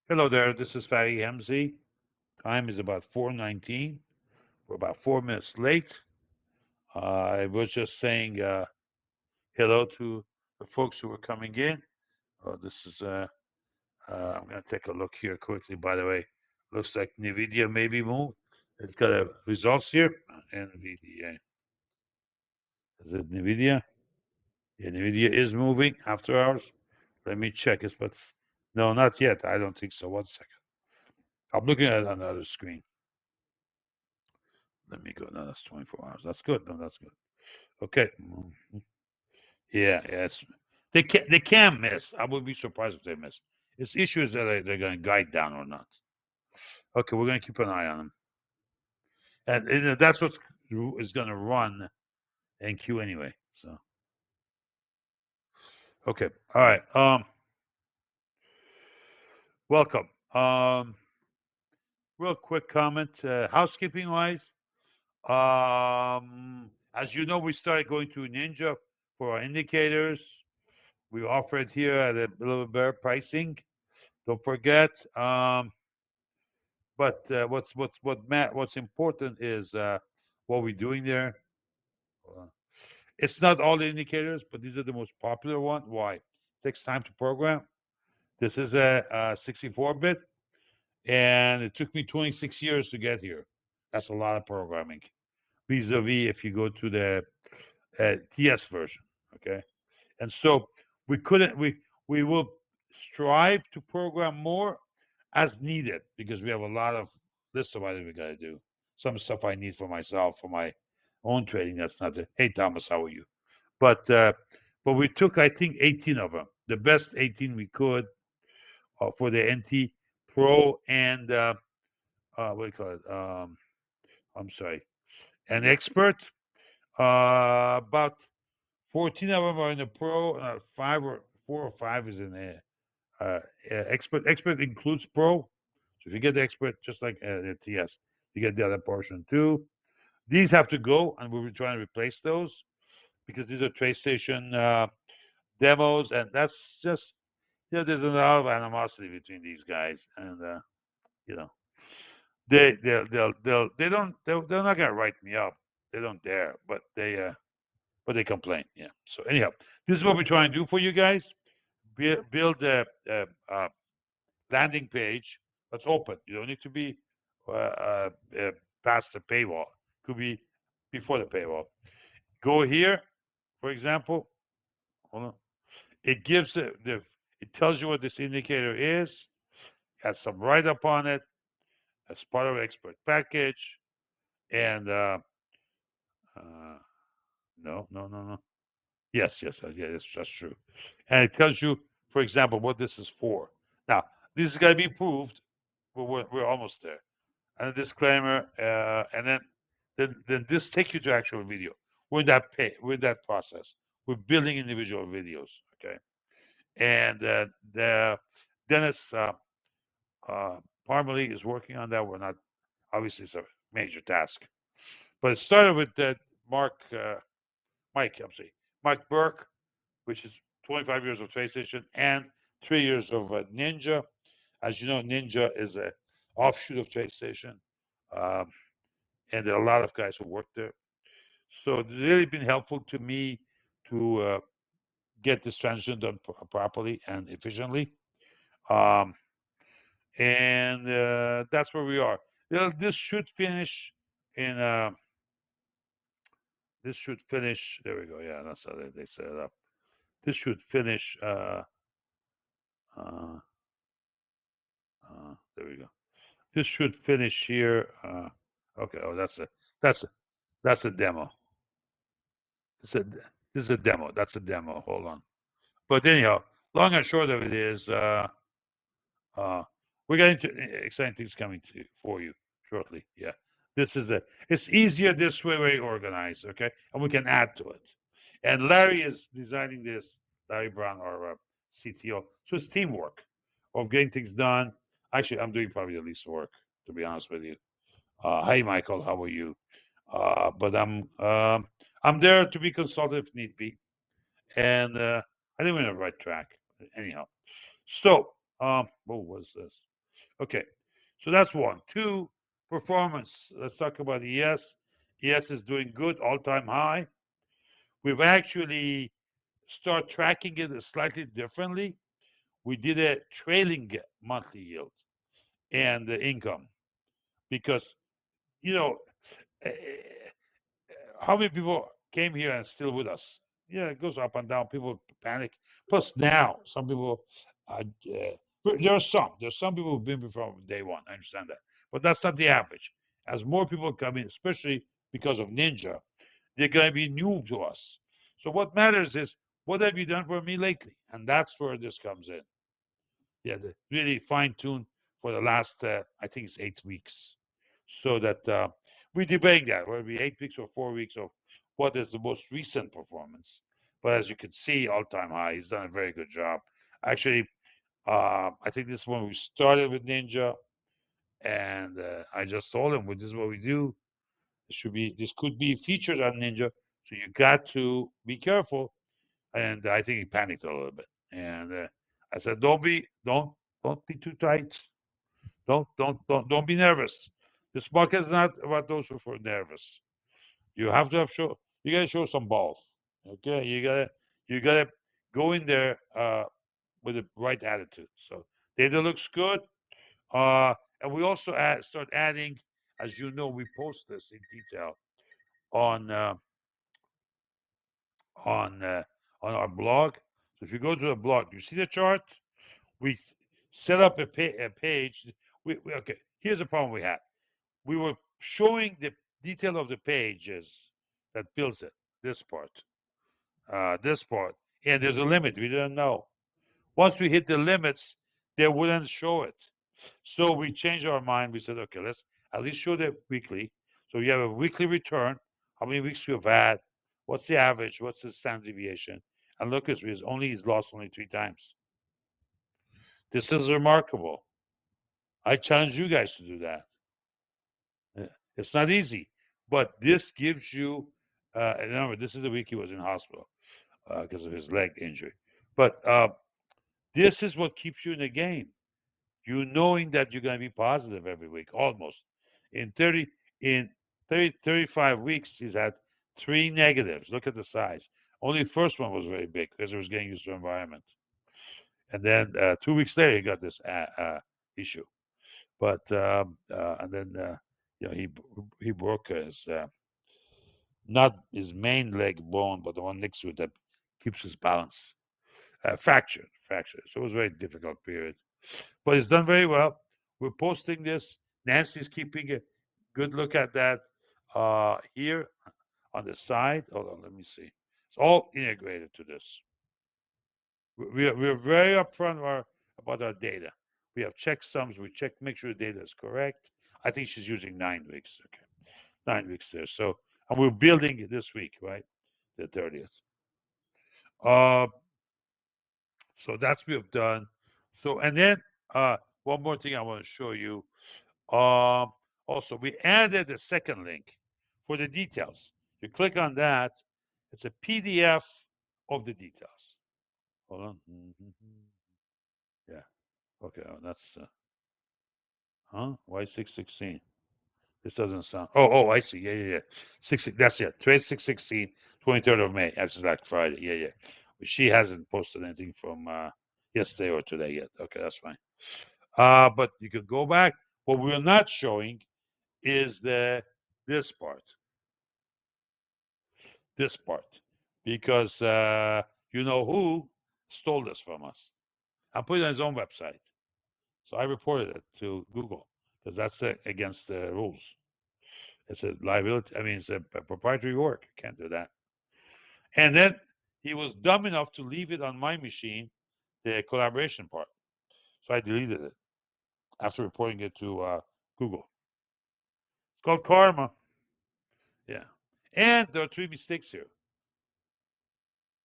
Hello there, this is Fatty MZ. Time is about 4:19. We're about 4 minutes late. I was just saying hello to the folks who are coming in. This is, I'm going to take a look here quickly, by the way. Looks like NVIDIA maybe moved. It's got results here. NVIDIA. Is it NVIDIA? Yeah, NVIDIA is moving after hours. Let me check it, but no, not yet. I don't think so. 1 second. I'm looking at another screen. Let me go. No, that's 24 hours. That's good. No, that's good. Okay. Yeah, yes. They can miss. I would be surprised if they miss. It's issues that they're going to guide down or not. Okay, we're going to keep an eye on them, and that's what is going to run NQ anyway. So okay, all right. Welcome. Real quick comment, housekeeping wise. As you know, we started going to Ninja for our indicators. We offer it here at a little better pricing. Don't forget. But what's important is what we're doing there. Uh, It's not all the indicators, but these are the most popular one. Why? It takes time to program. This is a 64-bit, and it took me 26 years to get here. That's a lot of programming. Vis-a-vis if you go to the TS version, okay? And so we couldn't. We will strive to program more as needed because we have a lot of lists of items we got to do. Some stuff I need for myself for my own trading. That's not the. Hey Thomas, how are you? But uh, but we took I think 18 of them, the best 18 we could for the NT Pro and what do you call it? I'm sorry, an expert. About 14 of them are in the Pro. Five or four or five is in the expert. Expert includes Pro. So if you get the expert, just like the TS, you get the other portion too. These have to go, and we're trying to replace those because these are TradeStation demos, and that's just there's a lot of animosity between these guys, and you know they're not gonna write me up. They don't dare, but they complain. Yeah. So anyhow, this is what we're trying to do for you guys. Build a landing page that's open. You don't need to be past the paywall. It could be before the paywall. Go here, for example. Hold on. It gives it tells you what this indicator is. Has some write up on it as part of an expert package. And uh, no. Yes, that's true. And it tells you, for example, what this is for. Now, this is going to be proved, but we're almost there. And a disclaimer, and then this takes you to actual video. We're in that process. We're building individual videos, okay? And the Dennis Parmalee is working on that. We're not obviously it's a major task, but it started with Mark, Mike, I'm sorry, Mike Burke, which is 25 years of TradeStation and 3 years of Ninja. As you know, Ninja is a offshoot of TradeStation, um, and there are a lot of guys who work there. So it's really been helpful to me to get this transition done properly and efficiently. Um, and that's where we are. This should finish in. This should finish. There we go. Yeah, that's how they set it up. This should finish. Uh, there we go. This should finish here. Okay. Oh, that's a that's a demo. This is a this is a demo. That's a demo. Hold on. But anyhow, long and short of it is, uh, we're getting to exciting things coming to for you shortly. Yeah, this is a. It's easier this way, very organized. Okay, and we can add to it. And Larry is designing this. Larry Brown, our CTO. So it's teamwork of getting things done. Actually, I'm doing probably the least work, to be honest with you. Hi, Michael. How are you? But I'm there to be consulted if need be, and I think we're on the right track. Anyhow, so what was this? Okay, so that's one. Two, performance. Let's talk about ES. ES is doing good, all-time high. We've actually start tracking it slightly differently. We did a trailing monthly yield and the income because you know eh, how many people came here and still with us? Yeah, it goes up and down. People panic. Plus now, some people, there are some. There's some people who've been here from day one. I understand that, but that's not the average. As more people come in, especially because of Ninja, they're going to be new to us. So what matters is what have you done for me lately, and that's where this comes in. Yeah, really fine tuned for the last, I think it's 8 weeks, so that we're debating that whether it be 8 weeks or 4 weeks of what is the most recent performance. But as you can see, all time high. He's done a very good job. Actually, I think this is when we started with Ninja, and I just told him, well, "This is what we do. This could be featured on Ninja, so you got to be careful." And I think he panicked a little bit. And I said, don't be too tight. Don't be nervous. This market is not about those who are nervous. You have to have show. You gotta show some balls. Okay, you gotta go in there with the right attitude. So data looks good. And we also start adding, as you know, we post this in detail on uh, on uh, on our blog. So if you go to the blog, you see the chart. We set up a page. Okay. Here's the problem we had. We were showing the detail of the pages that builds it. This part, and there's a limit. We didn't know. Once we hit the limits, they wouldn't show it. So we changed our mind. We said, okay, let's at least show the weekly. So you have a weekly return. How many weeks you've had? What's the average? What's the standard deviation? And look, he's lost only 3 times. This is remarkable. I challenge you guys to do that. It's not easy, but this gives you. Remember, this is the week he was in hospital because of his leg injury. But this is what keeps you in the game. You knowing that you're going to be positive every week, almost. In 30, in 30, 35 weeks, he's had 3 negatives. Look at the size. Only the first one was very big because he was getting used to the environment. And then 2 weeks later, he got this issue. But and then he broke his not his main leg bone, but the one next to it that keeps his balance. Fractured. So it was a very difficult period. But it's done very well. We're posting this. Nancy's keeping a good look at that here on the side. Hold on, let me see. It's all integrated to this. We're very upfront about our data. We have checksums. We check, make sure the data is correct. I think she's using 9 weeks. Okay, 9 weeks there. So, and we're building it this week, right? The 30th. Uh, so that's what we've done. So, and then one more thing I want to show you. Also, we added a second link for the details. You click on that. It's a PDF of the details. Hold on. Yeah. Okay. Oh, that's Why 616? This doesn't sound. I see. Yeah. 60. That's it. Trade 616, 23rd of May. That's Black Friday. Yeah. She hasn't posted anything from yesterday or today yet. Okay, that's fine. But you could go back. What we're not showing is this part, this part, because you know who stole this from us and put it on his own website. So I reported it to Google because that's against the rules. It's a liability. I mean, it's a proprietary work. Can't do that. And then he was dumb enough to leave it on my machine, the collaboration part. So I deleted it after reporting it to Google. It's called karma. Yeah. And there are 3 mistakes here.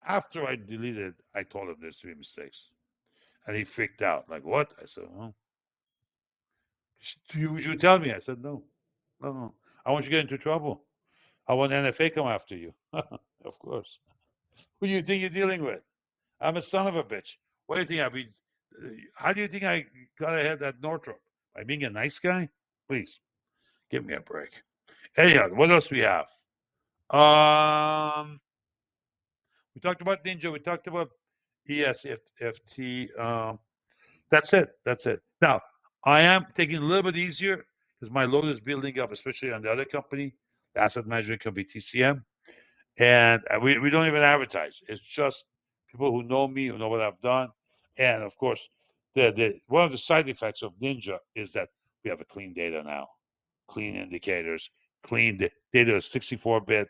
After I deleted, I told him there's 3 mistakes. And he freaked out. Like, what? I said, well, you tell me. I said, no. No. I want you to get into trouble. I want NFA come after you. Of course. Who do you think you're dealing with? I'm a son of a bitch. What do you think I mean? How do you think I got ahead at Northrop? By being a nice guy? Please, give me a break. Anyhow, what else we have? Um, we talked about Ninja. We talked about ESFT. That's it. That's it. Now, I am taking it a little bit easier because my load is building up, especially on the other company, the asset management company TCM, and we don't even advertise. It's just people who know me, who know what I've done, and of course, the one of the side effects of Ninja is that we have a clean data now, clean indicators, clean data is 64-bit.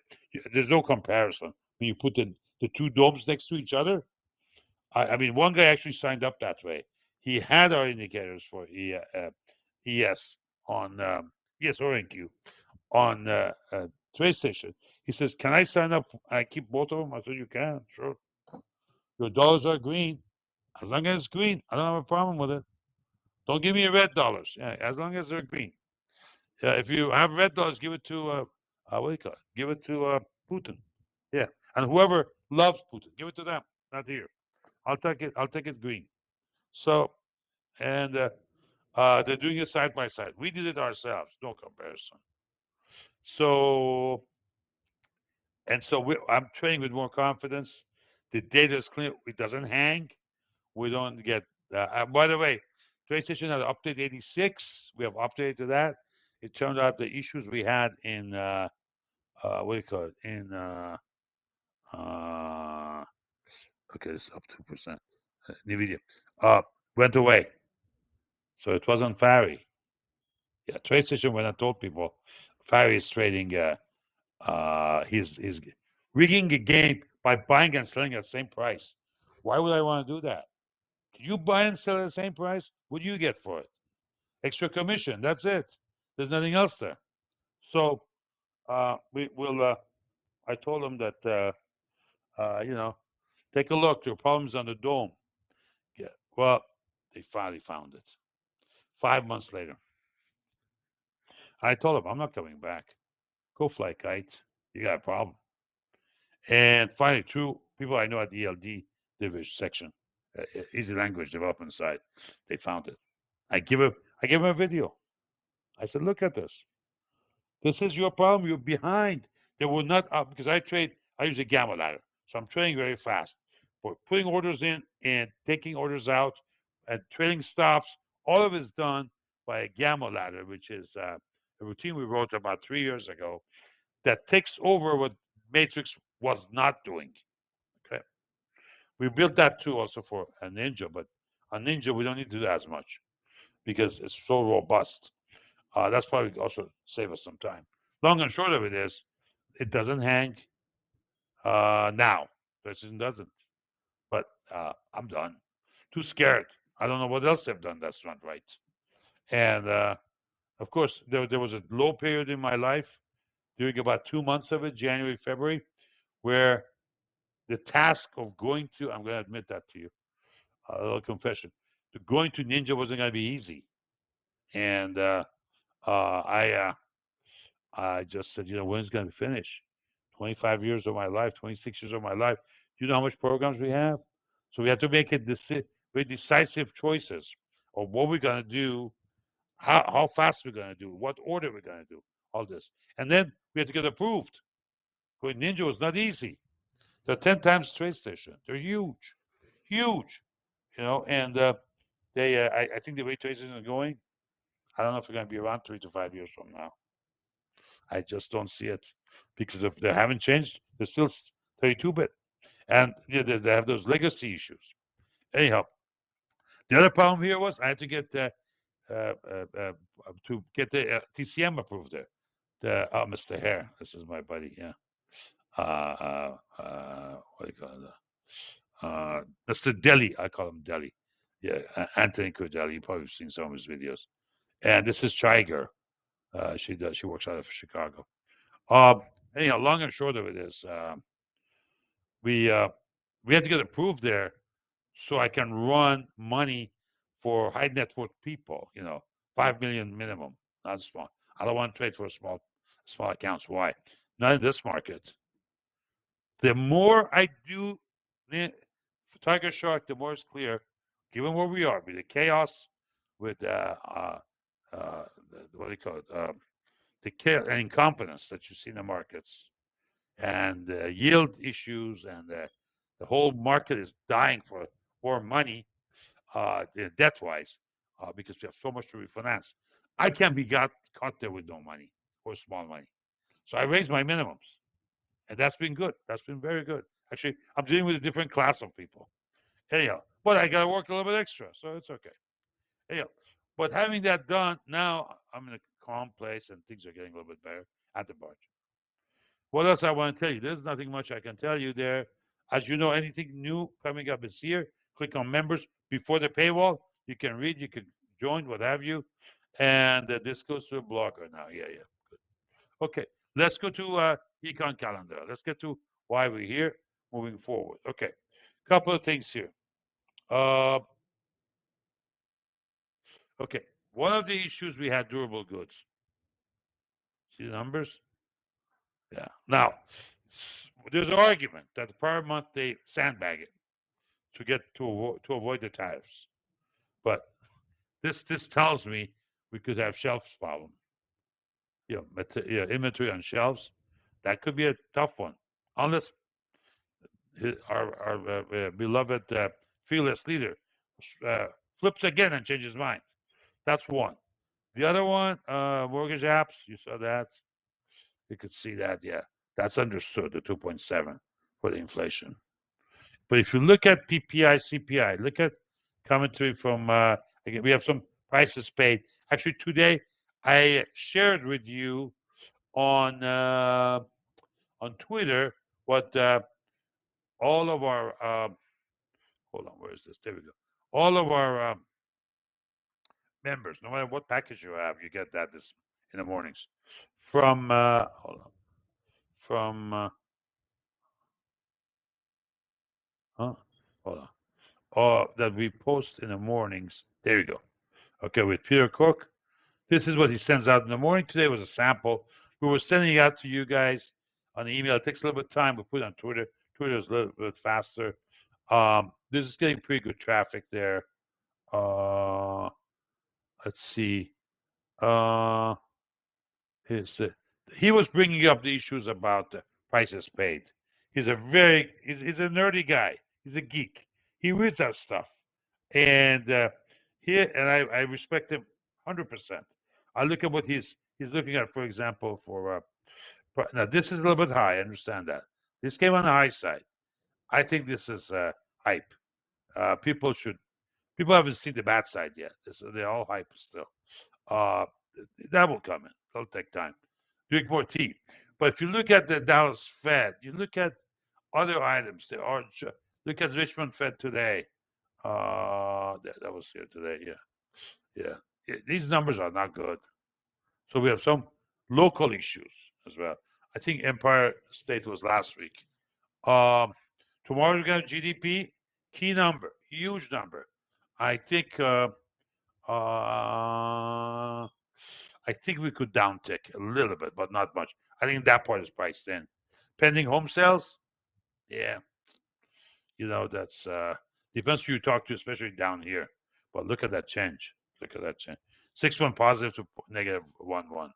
There's no comparison when you put the two domes next to each other. I mean, one guy actually signed up that way. He had our indicators for ES on ES or NQ on TradeStation. He says, "Can I sign up? I keep both of them." I said, "You can, sure. Your dollars are green. As long as it's green, I don't have a problem with it. Don't give me red dollars. Yeah, as long as they're green. If you have red dollars, give it to what do you call it? Give it to Putin. Yeah, and whoever loves Putin, give it to them. Not here. I'll take it. I'll take it green." So, and they're doing it side by side. We did it ourselves, no comparison. So, and so I'm trading with more confidence. The data is clear. It doesn't hang. We don't get. By the way, TradeStation has update 86. We have updated to that. It turned out the issues we had in what do you call it? In uh, okay, it's up 2%. Nvidia went away. So it wasn't Fari. Yeah, TradeStation. When I told people, Fari is trading. He's rigging a game by buying and selling at the same price. Why would I want to do that? You buy and sell at the same price. What do you get for it? Extra commission. That's it. There's nothing else there. So we will. I told them that take a look. There are problems on the dome. Yeah. Well, they finally found it. 5 months later, I told them I'm not coming back. Go fly kites. You got a problem. And finally, two people I know at the ELD division section, easy language development side, they found it. I give them a video. I said, look at this. This is your problem. You're behind. They will not up because I use a gamma ladder, so I'm trading very fast. For putting orders in and taking orders out, and trading stops, all of it is done by a gamma ladder, which is a routine we wrote about 3 years ago that takes over what Matrix was not doing. Okay. We built that too also for a Ninja, but on Ninja we don't need to do that as much because it's so robust. That's probably also save us some time. Long and short of it is, it doesn't hang now. Precision doesn't. But I'm done. Too scared. I don't know what else they've done that's not right. And of course, there was a low period in my life during about 2 months of it, January, February, where the task of going to, I'm going to admit that to you, a little confession, going to Ninja wasn't going to be easy. And I just said, when's it going to finish? 25 years of my life, 26 years of my life. Do you know how much programs we have? So we have to make very decisive choices of what we're going to do, how fast we're going to do, what order we're going to do, all this. And then we have to get approved. Going Ninja was not easy. They're 10 times TradeStation. They're huge, huge. And I think the way TradeStation is going, I don't know if we're going to be around 3 to 5 years from now. I just don't see it because if they haven't changed, they're still 32-bit, and they have those legacy issues. Anyhow, the other problem here was I had to get the TCM approved there. Mr. Hare, this is my buddy. Yeah. What do you call it? Mr. Deli, I call him Deli. Yeah, Anthony Cordelli. You've probably seen some of his videos. And this is Chiger. She works out of Chicago. Anyhow, long and short of it is, we had to get approved there so I can run money for high net worth people. 5 million minimum, not small. I don't want to trade for small accounts. Why? Not in this market. The more I do Tiger Shark, the more it's clear, given where we are, with the chaos, with what do you call it? The care and incompetence that you see in the markets, and yield issues, and the whole market is dying for more money, debt wise, because we have so much to refinance. I can't be got caught there with no money or small money. So I raised my minimums, and that's been good. That's been very good. Actually, I'm dealing with a different class of people. Anyhow, but I got to work a little bit extra, so it's okay. Anyhow, but having that done, now I'm in a calm place and things are getting a little bit better at the budget. What else I want to tell you? There's nothing much I can tell you there. As you know, anything new coming up is here. Click on members before the paywall. You can read, you can join, what have you. And this goes to a blogger now. Yeah, yeah. Okay, let's go to econ calendar. Let's get to why we're here moving forward. Okay, couple of things here. Uh, okay, one of the issues we had durable goods. See the numbers? Yeah. Now, there's an argument that the prior month they sandbag it to get to avoid the tariffs. But this tells me we could have shelf problem. Inventory on shelves. That could be a tough one, unless our beloved fearless leader uh, flips again and changes mind. That's one. The other one, mortgage apps. You saw that. You could see that. Yeah, that's understood. The 2.7 for the inflation. But if you look at PPI, CPI, look at commentary from, again, we have some prices paid. Actually, today I shared with you on Twitter what all of our, hold on, where is this? There we go. All of our members, no matter what package you have, you get that this in the mornings. From, hold on, from, huh? Hold on. That we post in the mornings. There you go. Okay, with Peter Cook. This is what he sends out in the morning. Today was a sample. We were sending it out to you guys on the email. It takes a little bit of time. We put it on Twitter. Twitter is a little bit faster. This is getting pretty good traffic there. Let's see. Uh, his, he was bringing up the issues about the prices paid. He's a nerdy guy. He's a geek. He reads that stuff, and I respect him 100%. I look at what he's looking at, for example, for now this is a little bit high. I understand that. This came on the high side. I think this is hype. People should people haven't seen the bad side yet. They're all hype still. Uh, that will come in. It'll take time. Drink more tea. But if you look at the Dallas Fed, you look at other items. There are look at Richmond Fed today. That was here today. Yeah. These numbers are not good. So we have some local issues as well. I think Empire State was last week. Um, Tomorrow we got GDP, key number, huge number. I think I think we could downtick a little bit, but not much. I think that part is priced in. Pending home sales, yeah, that's depends who you talk to, especially down here. But look at that change. Look at that change. 6-1 positive to negative 1-1.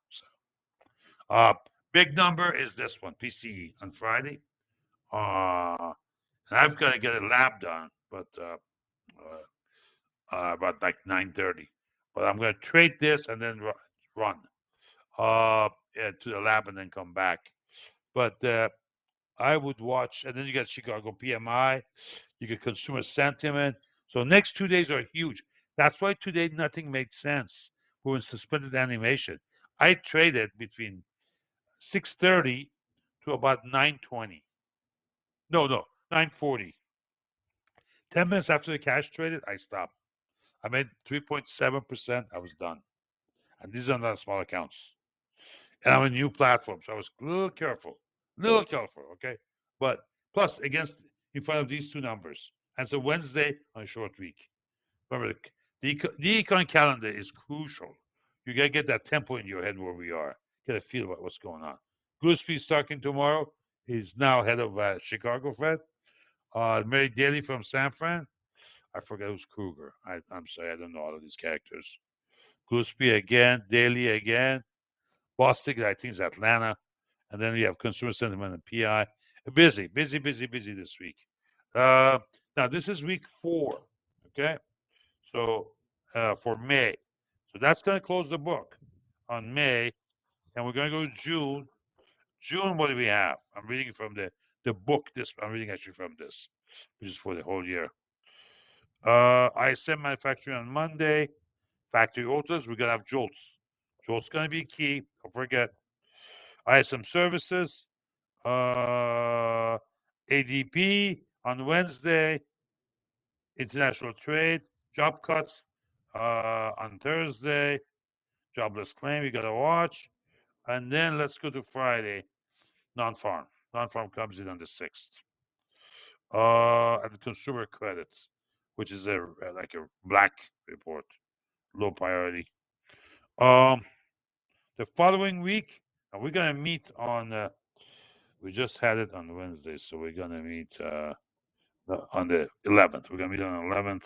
So, big number is this one, PCE on Friday. And I've got to get a lab done, but about like 9:30. But I'm going to trade this and then run to the lab and then come back. But I would watch, and then you got Chicago PMI, you get consumer sentiment. So next 2 days are huge. That's why today nothing makes sense. We're in suspended animation. I traded between 6:30 to about 9:20. No, 9:40. 10 minutes after the cash traded, I stopped. I made 3.7%. I was done. And these are not small accounts. And I'm a new platform, so I was a little careful, okay? But plus, against in front of these two numbers. And so Wednesday on a short week. Remember, the econ calendar is crucial. You got to get that tempo in your head where we are. Get a feel about what's going on. Goodspeed's talking tomorrow. He's now head of Chicago Fed. Mary Daly from San Fran. I forget who's Kruger. I'm sorry, I don't know all of these characters. Goodspeed again, Daily again, Boston, I think is Atlanta, and then we have consumer sentiment and PI. Busy, busy, busy, busy this week. Now this is week 4, okay? So for May, so that's going to close the book on May, and we're going to go to June. June, what do we have? I'm reading from the book. This I'm reading actually from this, which is for the whole year. ISM manufacturing on Monday. Factory autos, we're gonna have Jolts. Jolts gonna be key. Don't forget. ISM services. ADP on Wednesday. International trade. Job cuts on Thursday. Jobless claim you gotta watch. And then let's go to Friday. Non-farm. Non-farm comes in on the 6th. And the consumer credits, which is like a black report, low priority. Um, the following week, and we're gonna meet on. We just had it on Wednesday, so we're gonna meet on the 11th. We're gonna meet on the 11th.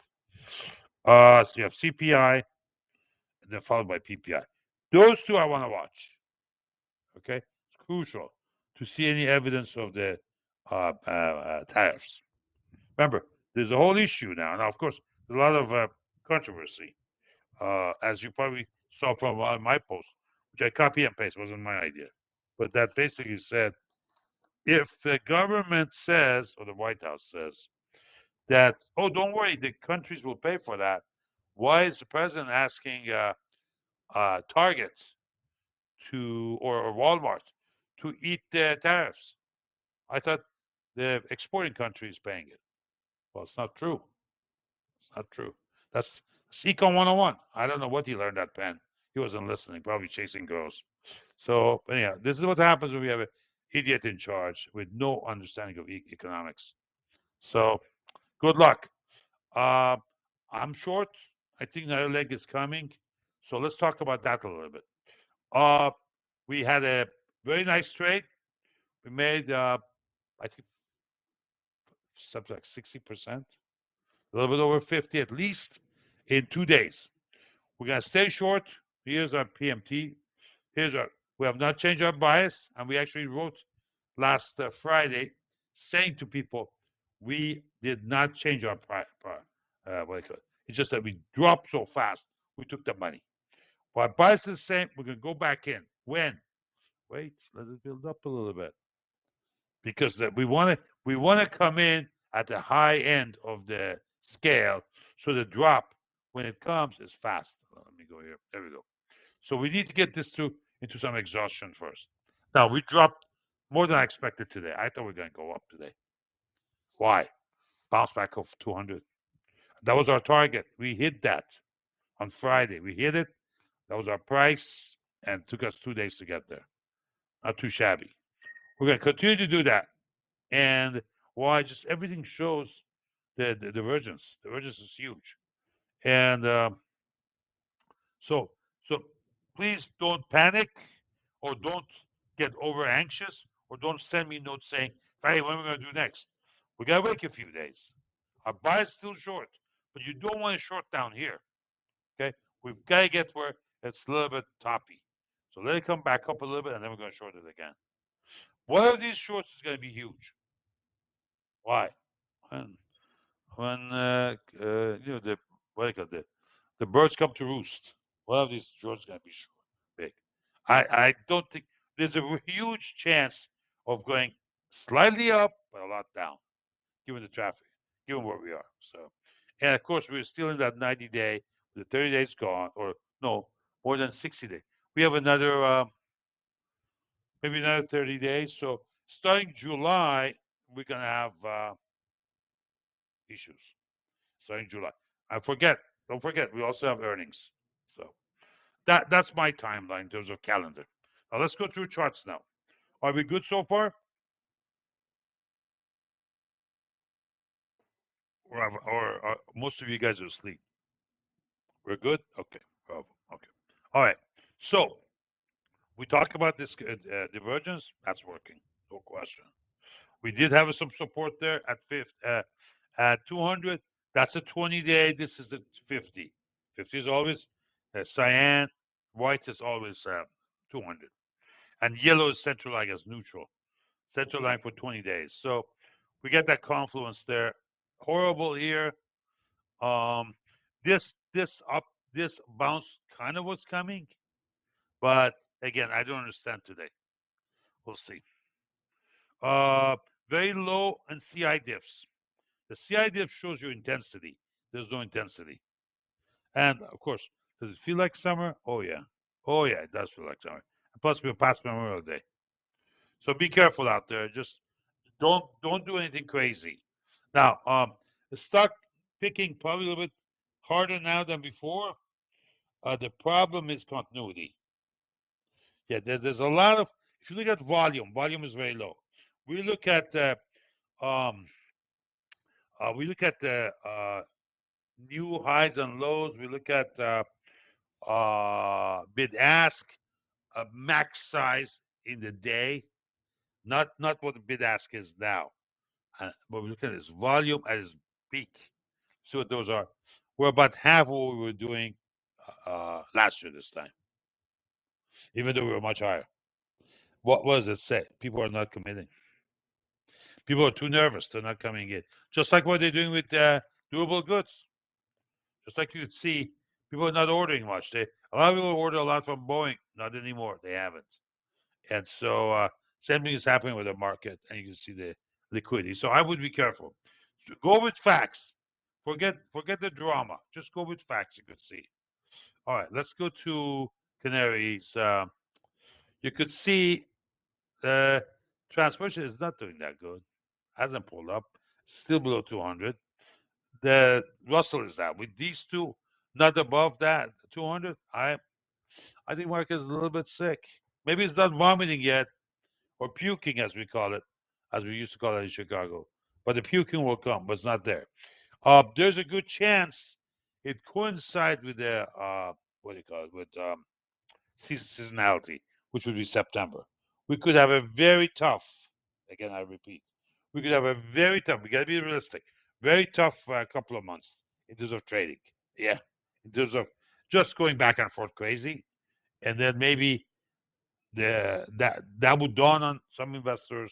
So you have CPI, and then followed by PPI. Those two I want to watch. Okay, it's crucial to see any evidence of the tariffs. Remember, there's a whole issue now. Now, of course, there's a lot of controversy, as you probably saw from my post, which I copy and paste. Wasn't my idea, but that basically said if the government says, or the White House says, that, oh, don't worry, the countries will pay for that, why is the president asking Target or Walmart to eat the tariffs? I thought the exporting country is paying it. Well, it's not true. It's not true. That's Econ 101. I don't know what he learned at Penn. He wasn't listening, probably chasing girls. So, anyhow, this is what happens when we have an idiot in charge with no understanding of economics. So, good luck. I'm short. I think another leg is coming. So let's talk about that a little bit. We had a very nice trade. We made, I think, something like 60%, a little bit over 50 at least in 2 days. We're going to stay short. Here's our PMT. We have not changed our bias, and we actually wrote last Friday saying to people, we did not change our it's just that we dropped so fast, we took the money. But bias is the same. We're going to go back in. When? Wait, let it build up a little bit. Because we want to come in at the high end of the scale, so the drop when it comes is fast. Let me go here. There we go. So we need to get this into some exhaustion first. Now we dropped more than I expected today. I thought we were going to go up today. Why? Bounce back of 200. That was our target. We hit that on Friday. We hit it. That was our price, and it took us 2 days to get there. Not too shabby. We're going to continue to do that. And why? Just everything shows the divergence. Divergence is huge. And so please don't panic, or don't get over anxious, or don't send me notes saying, hey, what are we going to do next? We got to wait a few days. Our buy is still short, but you don't want to short down here. Okay? We've got to get where it's a little bit toppy. So let it come back up a little bit, and then we're going to short it again. One of these shorts is going to be huge. Why? When the what do you call it? The birds come to roost. One of these shorts is going to be big. I don't think there's a huge chance of going slightly up, but a lot down, given the traffic, given where we are. So, and of course, we're still in that 90 day, the 30 days gone, or no, more than 60 days. We have another, maybe another 30 days. So, starting July, we're going to have issues. Starting July. Don't forget, we also have earnings. So, that's my timeline in terms of calendar. Now, let's go through charts now. Are we good so far? Or most of you guys are asleep? We're good? Okay. Okay. All right. So we talked about this divergence. That's working. No question. We did have some support there at 200. That's a 20-day. This is the 50. 50 is always Cyan, white is always 200, and yellow is central line as neutral. Central line for 20 days. So we get that confluence there. Horrible here. Um, this bounce kind of was coming, but again, I don't understand today. We'll see. Uh, Very low and CI diffs. The CI diff shows you intensity. There's no intensity. And of course, does it feel like summer? Oh yeah. Oh yeah, it does feel like summer. And plus, we're past Memorial Day, so be careful out there. Just don't do anything crazy. Now, the stock picking probably a little bit harder now than before. The problem is continuity. Yeah, there's a lot of. If you look at volume, volume is very low. We look at um, the new highs and lows. We look at bid ask, max size in the day, not what the bid ask is now. But we look at its volume at its peak. See what those are. We're about half of what we were doing last year this time, even though we were much higher. What does it say? People are not committing. People are too nervous. They're not coming in. Just like what they're doing with durable goods. Just like you could see, people are not ordering much. A lot of people order a lot from Boeing. Not anymore. They haven't. And so same thing is happening with the market, and you can see the liquidity. So I would be careful. Go with facts. Forget the drama. Just go with facts. You could see. All right, let's go to Canaries. You could see the transmission is not doing that good. Hasn't pulled up. Still below 200. The Russell is that. With these two, not above that 200. I think market is a little bit sick. Maybe it's not vomiting yet, or puking as we call it, as we used to call it in Chicago. But the puking will come, but it's not there. There's a good chance it coincides with the what do you call it, with seasonality, which would be September. We could have a very tough. Again, I repeat, we could have a very tough. We got to be realistic. Very tough couple of months in terms of trading. Yeah, in terms of just going back and forth crazy, and then maybe that would dawn on some investors,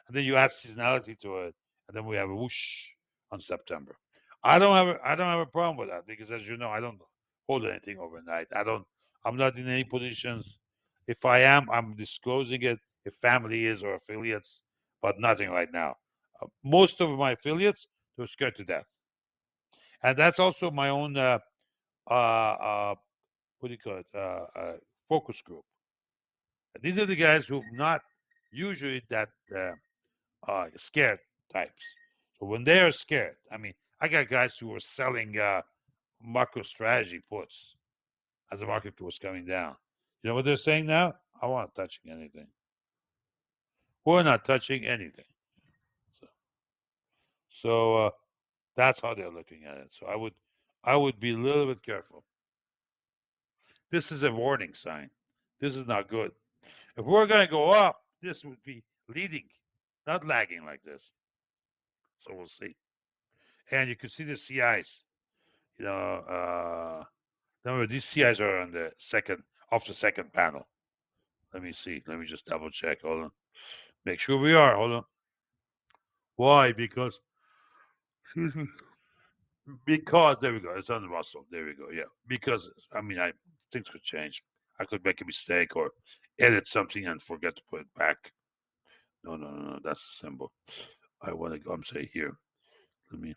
and then you add seasonality to it, and then we have a whoosh on September. I don't have a problem with that because, as you know, I don't hold anything overnight. I'm not in any positions. If I am, I'm disclosing it. If family is or affiliates, but nothing right now. Most of my affiliates, they're scared to death, and that's also my own what do you call it focus group. These are the guys who not usually that scared types. So when they are scared, I mean, I got guys who were selling macro strategy puts as the market was coming down. You know what they're saying now? I want touching anything. We're not touching anything. So, so that's how they're looking at it. So I would be a little bit careful. This is a warning sign. This is not good. If we're going to go up, this would be leading, not lagging like this. So we'll see. And you can see the CIs. You know, remember these CIs are on the second, off the second panel. Let me see. Let me just double check. Hold on. Make sure we are. Hold on. Why? Because, excuse me. Because there we go. It's on Russell. There we go. Yeah. Because I mean, things could change. I could make a mistake or edit something and forget to put it back. No. That's the symbol. I want to go. I'm saying here. Let me.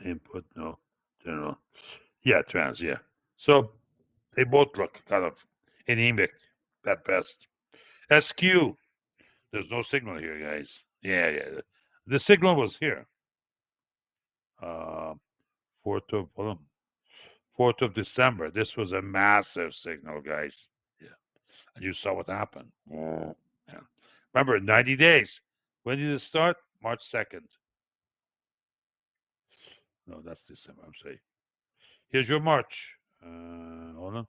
Input. No. General. Yeah. Trans. Yeah. So they both look kind of anemic at best. SQ. There's no signal here, guys. Yeah. The signal was here. Uh, 4th of hold on. 4th of December. This was a massive signal, guys. Yeah. And you saw what happened. Yeah. Remember, 90 days. When did it start? March 2nd. No, that's December. I'm saying. Here's your March. Hold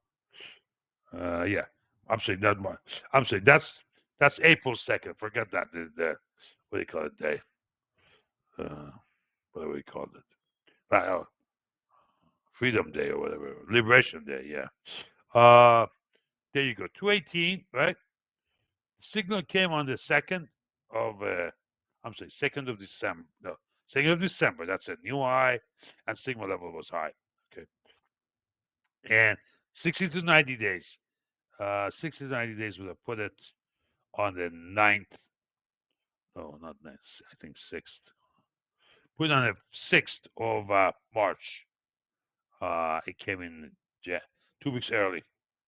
on. Yeah. I'm saying that March. I'm saying that's April 2nd. Forget that. What do you call it? Day. What do we call it? Freedom Day or whatever, Liberation Day. Yeah. There you go. 218, right? Signal came on the second of I'm sorry, 2nd of December. No, 2nd of December. That's a new high, and signal level was high. Okay, and 60 to 90 days. 60 to 90 days would have put it on the ninth. No, not ninth. I think sixth. Put it on the 6th of March. It came in 2 weeks early.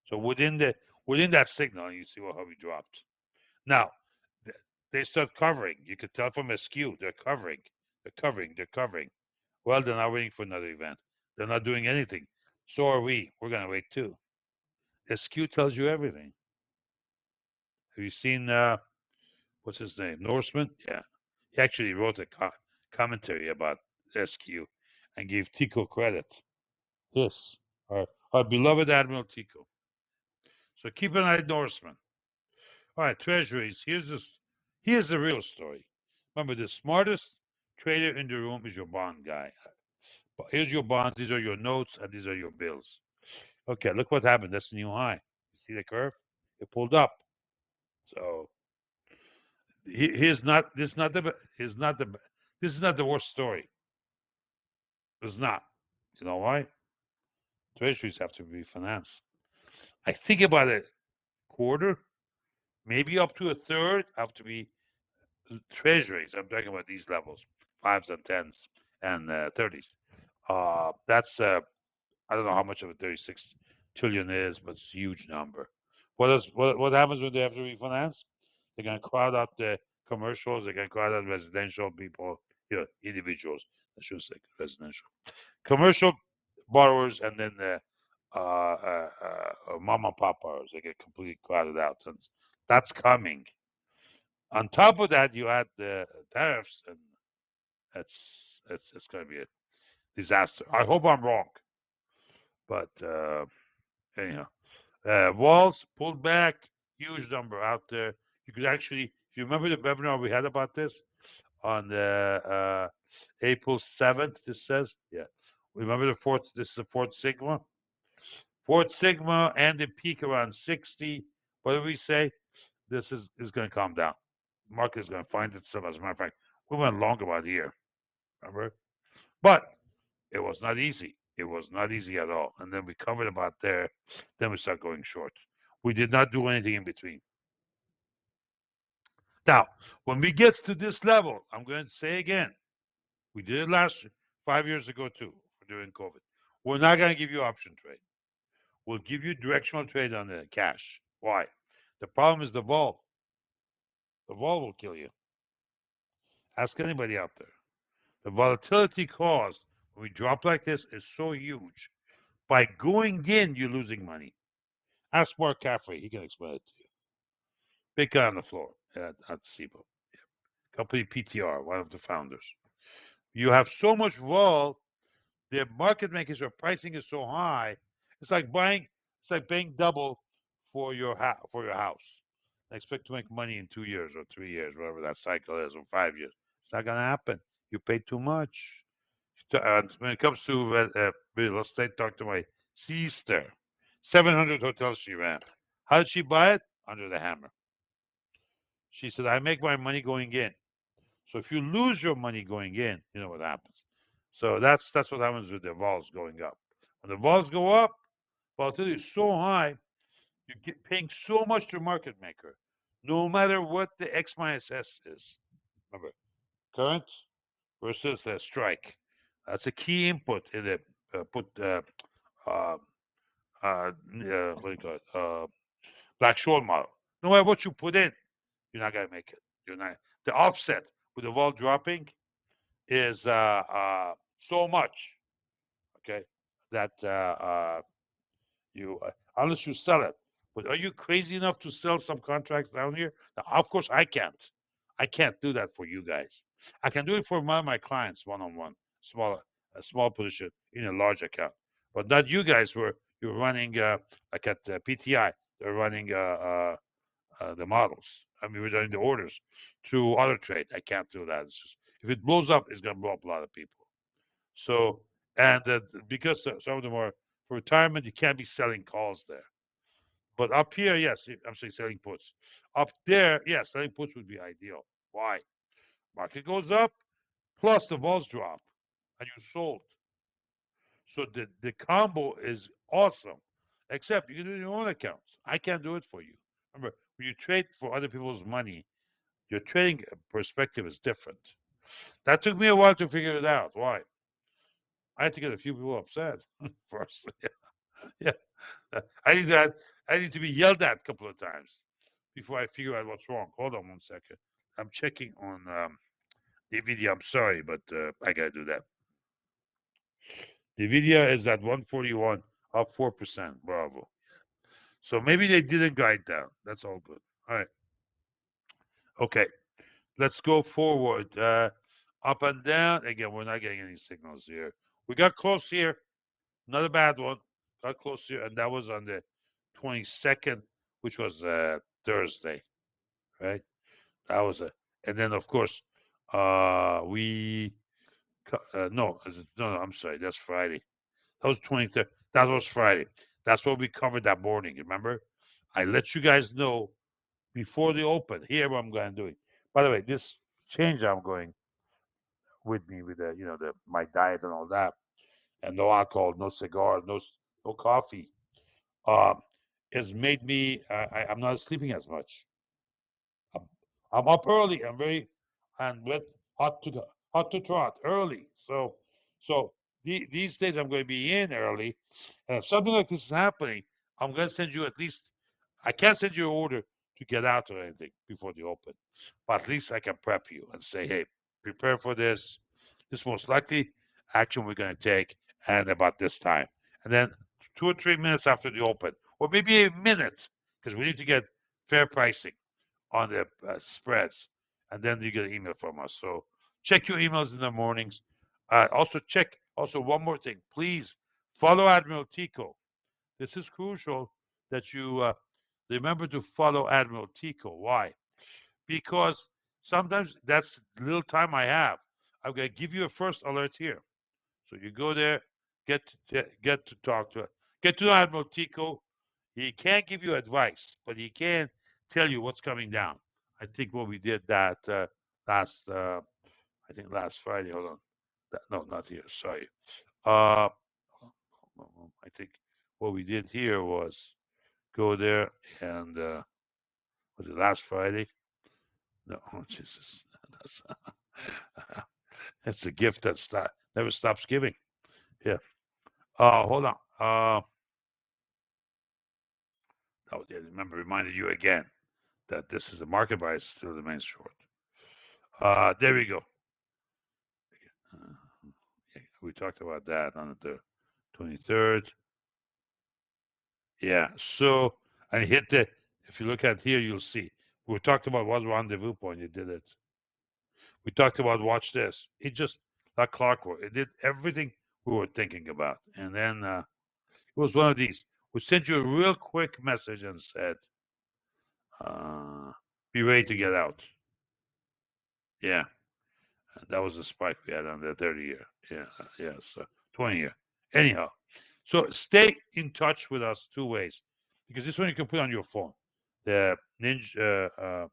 So within that signal, you see how we dropped. Now they start covering. You could tell from a skew they're covering, they're covering, they're covering. Well, they're not waiting for another event. They're not doing anything. So are we. We're gonna wait too. The skew tells you everything. Have you seen what's his name? Norseman? Yeah. He actually wrote a commentary about SQ and gave Tico credit. Yes, our beloved Admiral Tico. So keep an eye on Norseman. All right, treasuries. Here's the real story. Remember, the smartest trader in the room is your bond guy. Here's your bonds. These are your notes, and these are your bills. Okay, look what happened. That's the new high. You see the curve? It pulled up. So here's not. This is not the. Here's not the. This is not the worst story. It's not. You know why? Treasuries have to be financed. I think about a quarter, maybe up to a third, have to be treasuries. I'm talking about these levels, fives and tens and 30s. That's I don't know how much of a 36 trillion is, but it's a huge number. What happens when they have to refinance? They're going to crowd out the commercials. They're going to crowd out residential people, individuals. I should say residential, commercial borrowers, and then the mom and pop borrowers. They get completely crowded out. And that's coming. On top of that, you add the tariffs, and it's it's going to be a disaster. I hope I'm wrong, but anyhow, walls pulled back, huge number out there. You could actually, if you remember the webinar we had about this on the April 7th, this says, yeah. Remember the fourth? This is the fourth sigma. Fourth sigma and the peak around 60. What do we say? This is going to calm down. Market is going to find itself. As a matter of fact, we went long about here. Remember? But it was not easy. It was not easy at all. And then we covered about there. Then we start going short. We did not do anything in between. Now, when we get to this level, I'm going to say again, we did it 5 years ago too, during COVID. We're not going to give you option trade. We'll give you directional trade on the cash. Why? The problem is the vol. The vol will kill you. Ask anybody out there. The volatility caused when we drop like this is so huge. By going in, you're losing money. Ask Mark Caffrey. He can explain it to you. Big guy on the floor at SIBO. Company PTR, one of the founders. You have so much vol, the market makers are pricing is so high. It's like paying double for your house. I expect to make money in 2 years or 3 years, whatever that cycle is, or 5 years. It's not gonna happen. You pay too much. When it comes to real estate, talk to my sister. 700 hotels she ran. How did she buy it? Under the hammer. She said, I make my money going in. So if you lose your money going in, you know what happens. So that's what happens with the vols going up. When the vols go up, volatility is so high, you get paying so much to market maker, no matter what the X minus S is. Remember, current versus strike. That's a key input in the what do you call it? Black-Scholes model. No matter what you put in, you're not gonna make it. You're not. The offset with the vol dropping is so much, okay, that you unless you sell it. But are you crazy enough to sell some contracts down here? Now, of course, I can't. I can't do that for you guys. I can do it for my clients one on one, a small position in a large account, but not you guys. Where you're running like at PTI, they're running the models. I mean, we're doing the orders through other trade. I can't do that. It's just, if it blows up, it's going to blow up a lot of people. So And because some of them are for retirement, you can't be selling calls there. But up here, yes, I'm saying selling puts. Up there, yes, selling puts would be ideal. Why? Market goes up, plus the vols drop, and you sold. So the combo is awesome. Except you can do your own accounts. I can't do it for you. Remember, when you trade for other people's money, your trading perspective is different. That took me a while to figure it out. Why? I had to get a few people upset first. Yeah, I need that. I need to be yelled at a couple of times before I figure out what's wrong. Hold on 1 second. I'm checking on NVIDIA. I'm sorry, but I gotta do that. NVIDIA is at 141, up 4%. Bravo. So maybe they didn't guide down. That's all good. All right. Okay. Let's go forward. Up and down. Again, we're not getting any signals here. We got close here. Not a bad one. Got close here, and that was on the 22nd, which was Thursday, right? That was a, and then of course, we no, no, I'm sorry, that's Friday. That was 23rd. That was Friday. That's what we covered that morning. Remember, I let you guys know before the open. Here, what I'm going to do. It. By the way, this change I'm going with me with the the my diet and all that, and no alcohol, no cigars, no coffee. Um, has made me. I'm not sleeping as much. I'm, I'm up early. I'm very and with hot to trot early. So these days I'm going to be in early, and if something like this is happening, I'm going to send you at least. I can't send you an order to get out or anything before the open, but at least I can prep you and say, hey, prepare for this. This most likely action we're going to take, and about this time, and then 2 or 3 minutes after the open, or maybe a minute, because we need to get fair pricing on the spreads, and then you get an email from us. So check your emails in the mornings. Also check. Also, one more thing, please follow Admiral Tico. This is crucial that you remember to follow Admiral Tico. Why? Because sometimes that's the little time I have. I'm gonna give you a first alert here. So you go there, get to talk to get to know Admiral Tico. He can't give you advice, but he can tell you what's coming down. I think what we did that last, I think last Friday. Hold on, no, not here. Sorry. Uh, I think what we did here was go there and was it last Friday? No, oh, Jesus, that's that's a gift that never stops giving. Yeah. Hold on. Oh, yeah, remember, reminded you again that this is the market price still remains short. There we go. Uh, we talked about that on the 23rd. Yeah. So, and hit the, if you look at here, you'll see. We talked about what rendezvous point. You did it. We talked about watch this. It just, like clockwork, it did everything we were thinking about. And then it was one of these. We sent you a real quick message and said, uh, be ready to get out. Yeah. That was the spike we had on the 30 year. Yeah, yeah, so 20 year. Anyhow, so stay in touch with us two ways because this one you can put on your phone. The Ninja,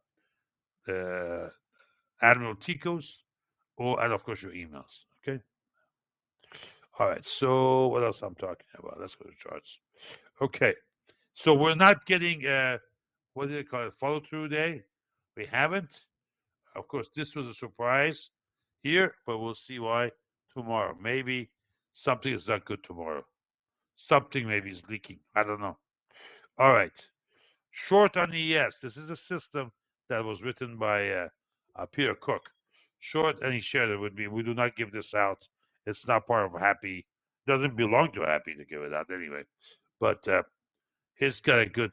the Admiral Ticos, or and of course your emails. Okay. All right. So what else I'm talking about? Let's go to charts. Okay. So we're not getting what do they call it? Follow through day. We haven't. Of course, this was a surprise here, but we'll see why tomorrow. Maybe something is not good tomorrow. Something maybe is leaking. I don't know. All right. Short on ES. This is a system that was written by Peter Cook. Short, and he shared it with me. We do not give this out. It's not part of Happy. Doesn't belong to Happy to give it out anyway. But he's got a good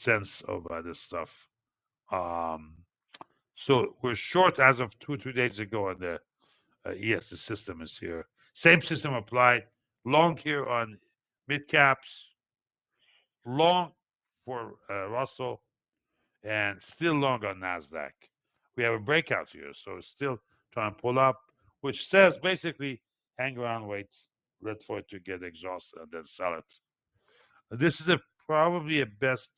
sense of this stuff. Um, so we're short as of 2 or 3 days ago on the yes, the system is here. Same system applied. Long here on mid caps, long for Russell, and still long on Nasdaq. We have a breakout here, so it's still trying to pull up, which says basically hang around, wait, let for it to get exhausted, and then sell it. This is probably a best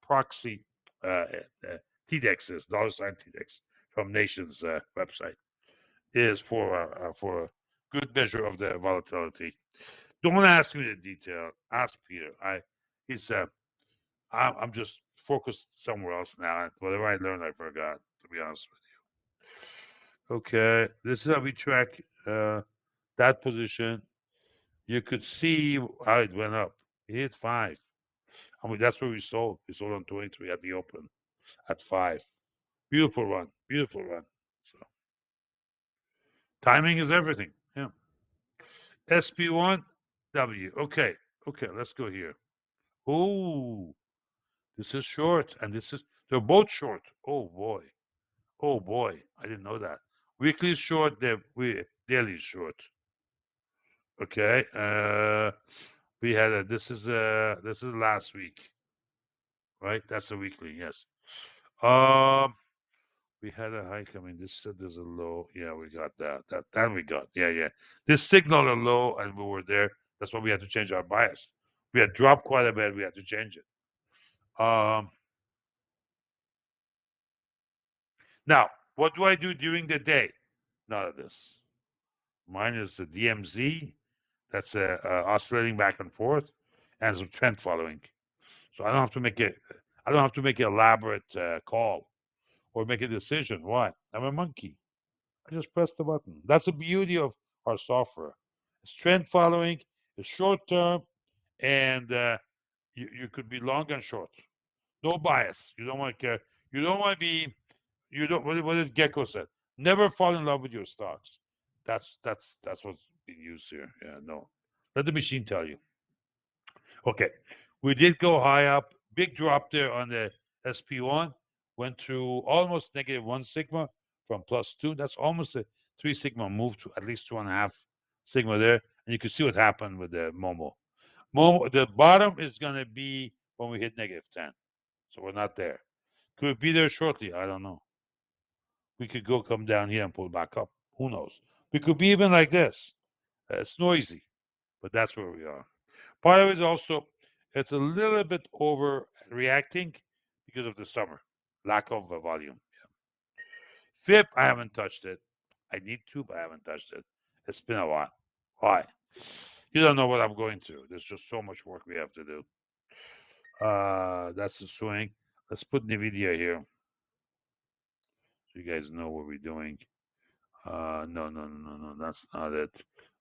proxy TDEX dollar sign TDEX from Nation's website is for a good measure of the volatility. Don't ask me the detail. Ask Peter. He's I'm just focused somewhere else now. Whatever I learned, I forgot. To be honest with you. Okay, this is how we track that position. You could see how it went up. It hit 5. I mean, that's where we sold. We sold on 23 at the open at 5. Beautiful run. Beautiful run. So timing is everything. Yeah. SP1W. Okay. Okay. Let's go here. Oh, this is short, and they're both short. Oh boy. Oh boy. I didn't know that. Weekly is short. Daily is short. Okay. We had this is last week, right? That's a weekly. Yes. Um. We had a high coming. This said there's a low. Yeah, we got that. That we got. Yeah, yeah. This signaled a low, and we were there. That's why we had to change our bias. We had dropped quite a bit. We had to change it. Now, what do I do during the day? None of this. Mine is the DMZ. That's oscillating back and forth, and some trend following. So I don't have to make it. I don't have to make an elaborate call or make a decision. Why? I'm a monkey. I just press the button. That's the beauty of our software. It's trend following, it's short term, and you could be long and short. No bias. You don't want to care. You don't want to be. You don't. What did Gecko said? Never fall in love with your stocks. That's what's being used here. Yeah. No. Let the machine tell you. Okay. We did go high up. Big drop there on the SP1. Went through almost -1 sigma from +2. That's almost a 3 sigma move to at least 2.5 sigma there. And you can see what happened with the Momo. Momo, the bottom is going to be when we hit -10. So we're not there. Could it be there shortly? I don't know. We could go come down here and pull back up. Who knows? We could be even like this. It's noisy, but that's where we are. Part of it is also it's a little bit overreacting because of the summer, lack of volume. FIP, I haven't touched it. I need to, but I haven't touched it. It's been a while. Why? You don't know what I'm going through. There's just so much work we have to do. That's the swing. Let's put NVIDIA here so you guys know what we're doing. No, no, no, no, no, that's not it.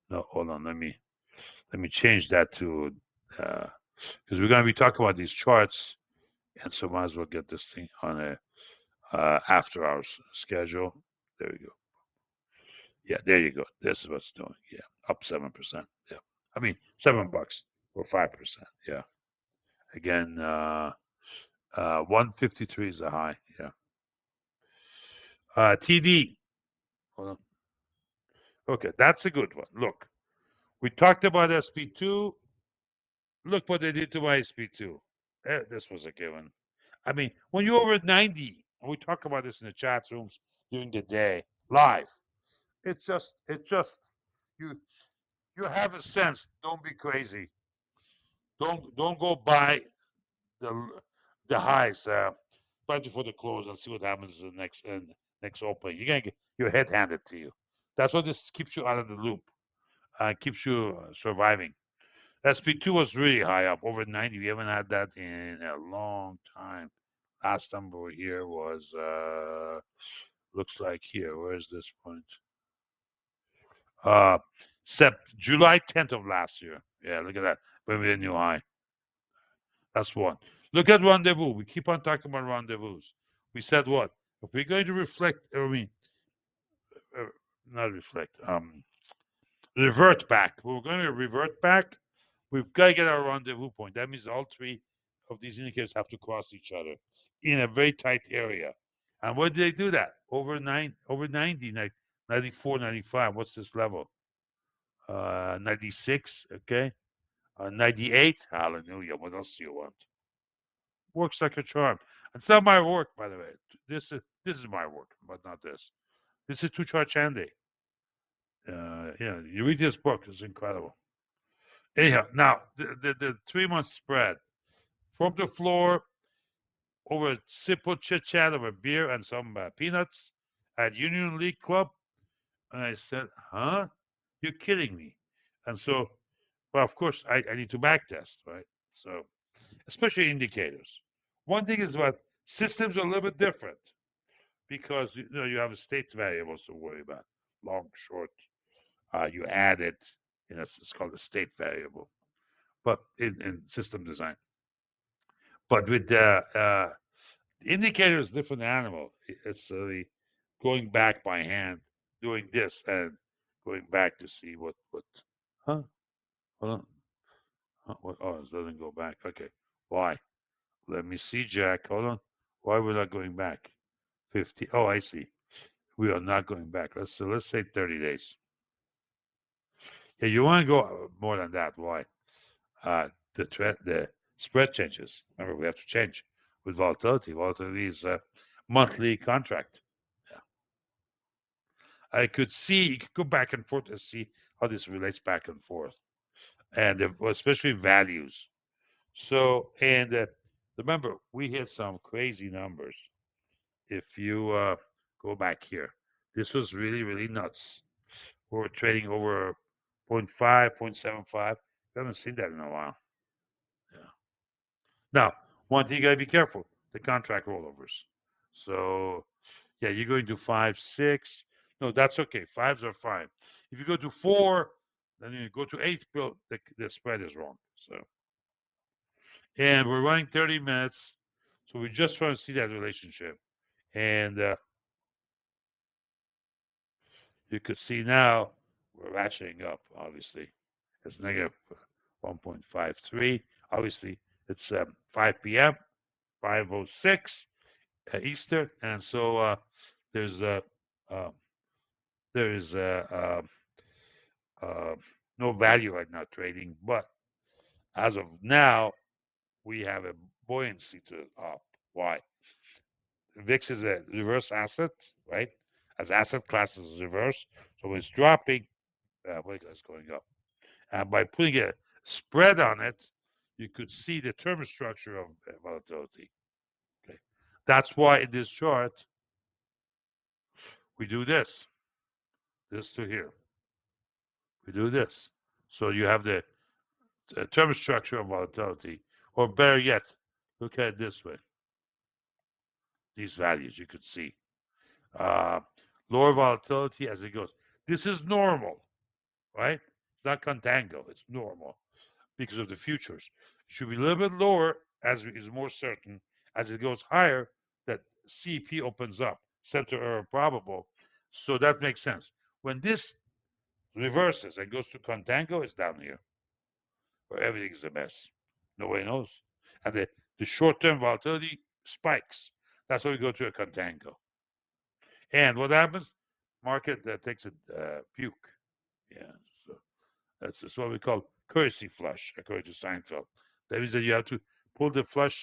No, hold on. Let me change that to because we're going to be talking about these charts, and so might as well get this thing on a after hours schedule. There we go. Yeah, there you go. This is what's doing. Yeah, up 7%. Yeah, I mean $7 or 5%. Yeah. Again, 153 is a high. Yeah. TD. Hold on. Okay, that's a good one. Look, we talked about SP2. Look what they did to my SP2. This was a given. I mean, when you're over 90, and we talk about this in the chat rooms during the day, live, it's just, you you have a sense. Don't be crazy. Don't go buy the the highs right before the close and see what happens in the next opening. You're gonna get your head handed to you. That's what this keeps you out of the loop. Keeps you surviving. SP2 was really high up, over 90. We haven't had that in a long time. Last number here was looks like here. Where's this point? Uh, July 10th of last year. Yeah, look at that. When we had a new high. That's one. Look at rendezvous. We keep on talking about rendezvous. We said what? If we're going to reflect, I mean, uh, not reflect, revert back. We're going to revert back. We've got to get our rendezvous point. That means all three of these indicators have to cross each other in a very tight area. And where do they do that? Over 90, 94, 95. What's this level? 96, okay. 98, hallelujah. What else do you want? Works like a charm. It's not my work, by the way. This is my work, but not this. This is Tuchar Chande. You read this book; it's incredible. Anyhow, now the 3 month spread from the floor over a simple chit chat over beer and some peanuts at Union League Club, and I said, "Huh? You're kidding me?" And so, well, of course, I need to back test, right? So, especially indicators. One thing is what systems are a little bit different because you have a state variables to worry about, long, short. You add it, it's called a state variable, but in system design. But with the indicator is a different animal. It's the going back by hand, doing this and going back to see what. Huh? Hold on. What? Oh, it doesn't go back. Okay. Why? Let me see, Jack. Hold on. Why we're not going back? 50. Oh, I see. We are not going back. Let's say 30 days. Yeah, you want to go more than that. Why? The spread changes. Remember, we have to change with volatility. Volatility is a monthly contract. Yeah. I could see you could go back and forth and see how this relates back and forth, and especially values. So, and remember, we hit some crazy numbers. If you go back here, this was really nuts. We were trading over zero point 0.5, 0.75. We haven't seen that in a while. Yeah. Now, one thing you gotta be careful: the contract rollovers. So, yeah, you're going to 5, 6. No, that's okay. Fives are fine. If you go to 4, then you go to 8. Bill, the spread is wrong. So, and we're running 30 minutes, so we just want to see that relationship. And you could see now we're ratcheting up. Obviously, it's negative 1.53. Obviously, it's 5 p.m. 5:06 Eastern, and so there's uh, there is uh, no value right now trading. But as of now, we have a buoyancy to up. Why? VIX is a reverse asset, right? As asset class is reverse, so when it's dropping, it's going up. And by putting a spread on it, you could see the term structure of volatility. Okay, that's why in this chart we do this to here. We do this, so you have the term structure of volatility, or better yet, look at it this way. These values you could see uh, lower volatility as it goes. This is normal, right? It's not contango. It's normal because of the futures. It should be a little bit lower as it is more certain. As it goes higher, that CP opens up, center error probable. So that makes sense. When this reverses and goes to contango, it's down here where everything is a mess. Nobody knows. And the short-term volatility spikes. That's why we go to a contango. And what happens? Market that takes a puke. Yeah. So that's what we call currency flush, according to Seinfeld. That means that you have to pull the flush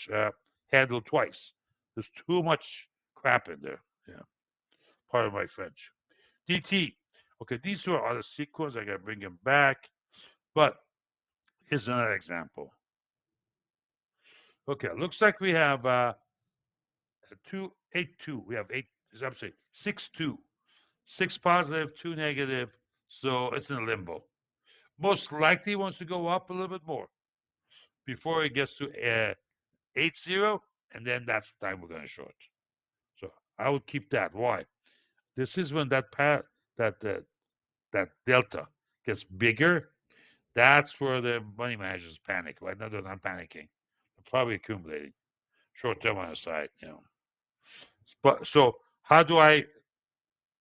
handle twice. There's too much crap in there. Yeah. Part of my French. DT. Okay, these two are the sequence. I gotta bring them back. But here's another example. Okay, looks like we have 282. We have I'm sorry, 6-2. 6 positive, 2 negative. So it's in a limbo. Most likely wants to go up a little bit more before it gets to 8-0, and then that's the time we're going to short. So I would keep that. Why? This is when that that delta gets bigger. That's where the money managers panic. Right now they're not panicking. They're probably accumulating short term on the side. But so how do I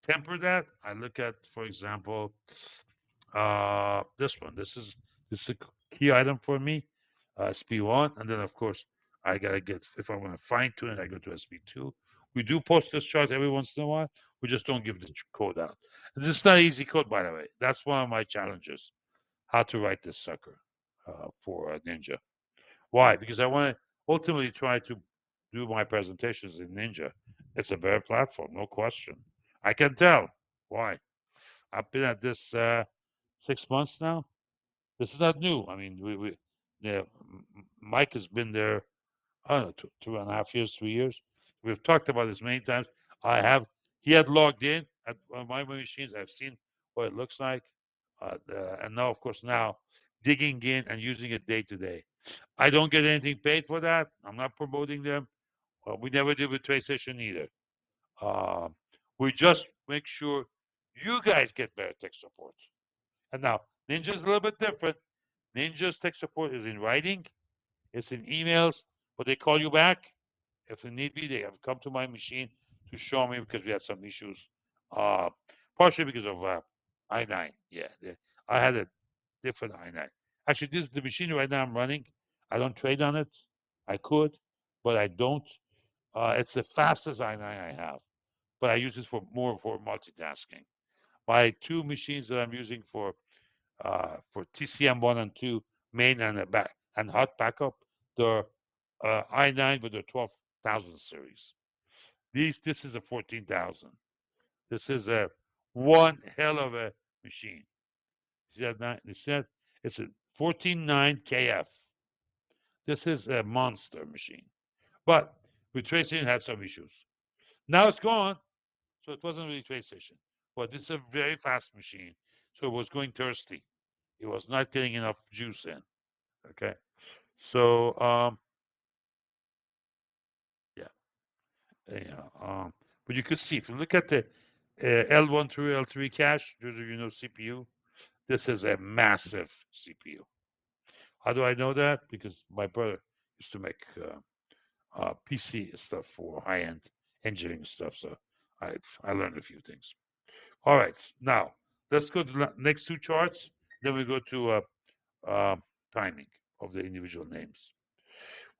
temper that? I look at, for example, this one. This is a key item for me, SP1, and then of course I gotta get if I want to fine tune it, I go to SP2. We do post this chart every once in a while. We just don't give the code out. And this is not an easy code, by the way. That's one of my challenges. How to write this sucker for Ninja. Why? Because I want to ultimately try to do my presentations in Ninja. It's a better platform, no question. I can tell. Why? I've been at this 6 months now. This is not new. I mean, yeah, Mike has been there. I don't know, 2.5 years, 3 years. We've talked about this many times. I have. He had logged in at one of my machines. I've seen what it looks like, and now, of course, now digging in and using it day to day. I don't get anything paid for that. I'm not promoting them. We never did with TradeStation either. Uh, we just make sure you guys get better tech support. And now, Ninja's a little bit different. Ninja's tech support is in writing, it's in emails, but they call you back. If it need be, they have come to my machine to show me because we had some issues, uh, partially because of i9. Yeah, I had a different i9. Actually, this is the machine right now I'm running. I don't trade on it. I could, but I don't. It's the fastest i9 I have, but I use it for more for multitasking. My two machines that I'm using for TCM one and two main and back and hot backup, they're i9 with the 12,000 series. This is a 14,000. This is a one hell of a machine. They said it's a 14.9 KF. This is a monster machine. But with TradeStation had some issues. Now it's gone, so it wasn't really TradeStation. But it's a very fast machine, so it was going thirsty. It was not getting enough juice in. Okay, so yeah, yeah. But you could see if you look at the L1 through L3 cache, those of you know CPU. This is a massive CPU. How do I know that? Because my brother used to make PC stuff for high-end engineering stuff, so I learned a few things. All right, now let's go to the next two charts. Then we go to timing of the individual names.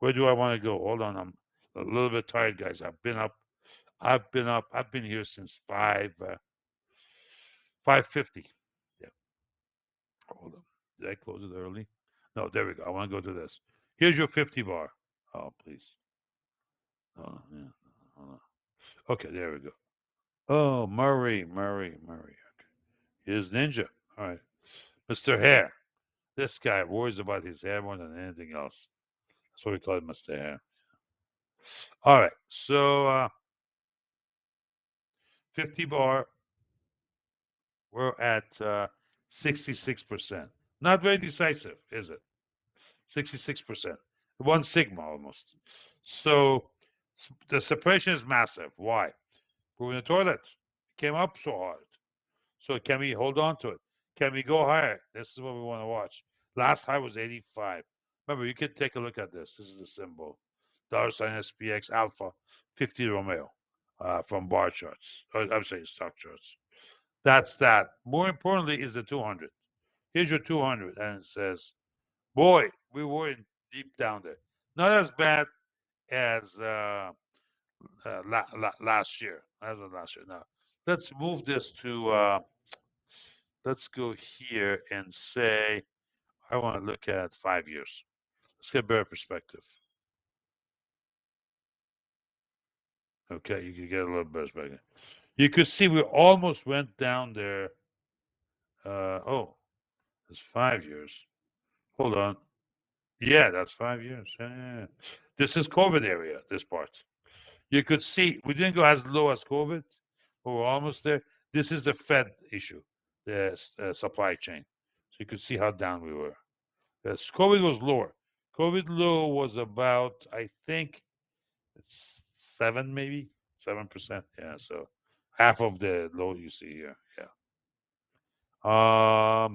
Where do I want to go? Hold on, I'm a little bit tired, guys. I've been up. I've been up. I've been here since 5:50. Yeah. Hold on. Did I close it early? No. There we go. I want to go to this. Here's your 50 bar. Oh, please. Oh, yeah. Hold on. Okay, there we go. Oh, Murray. Okay. Here's Ninja. All right. Mr. Hair. This guy worries about his hair more than anything else. That's what we call it, Mr. Hair. All right. So 50 bar, we're at 66%. Not very decisive, is it? 66%. One sigma almost. So the separation is massive. Why? We're in the toilet. It came up so hard. So can we hold on to it? Can we go higher? This is what we want to watch. Last high was 85. Remember, you can take a look at this. This is the symbol. Dollar sign SPX Alpha 50 Romeo from bar charts. I'm saying stock charts. That's that. More importantly is the 200. Here's your 200, and it says, boy, we were in deep down there. Not as bad as last year. As of last year. Now, let's move this to, let's go here and say, I want to look at 5 years. Let's get a better perspective. Okay, you can get a little better perspective. You could see we almost went down there. Oh, it's 5 years. Hold on. Yeah, that's 5 years. Yeah. This is COVID area, this part. You could see we didn't go as low as COVID, but we're almost there. This is the Fed issue, the supply chain. So you could see how down we were. Yes, COVID was lower. COVID low was about, I think, it's 7, maybe 7%. Yeah, so half of the low you see here. Yeah.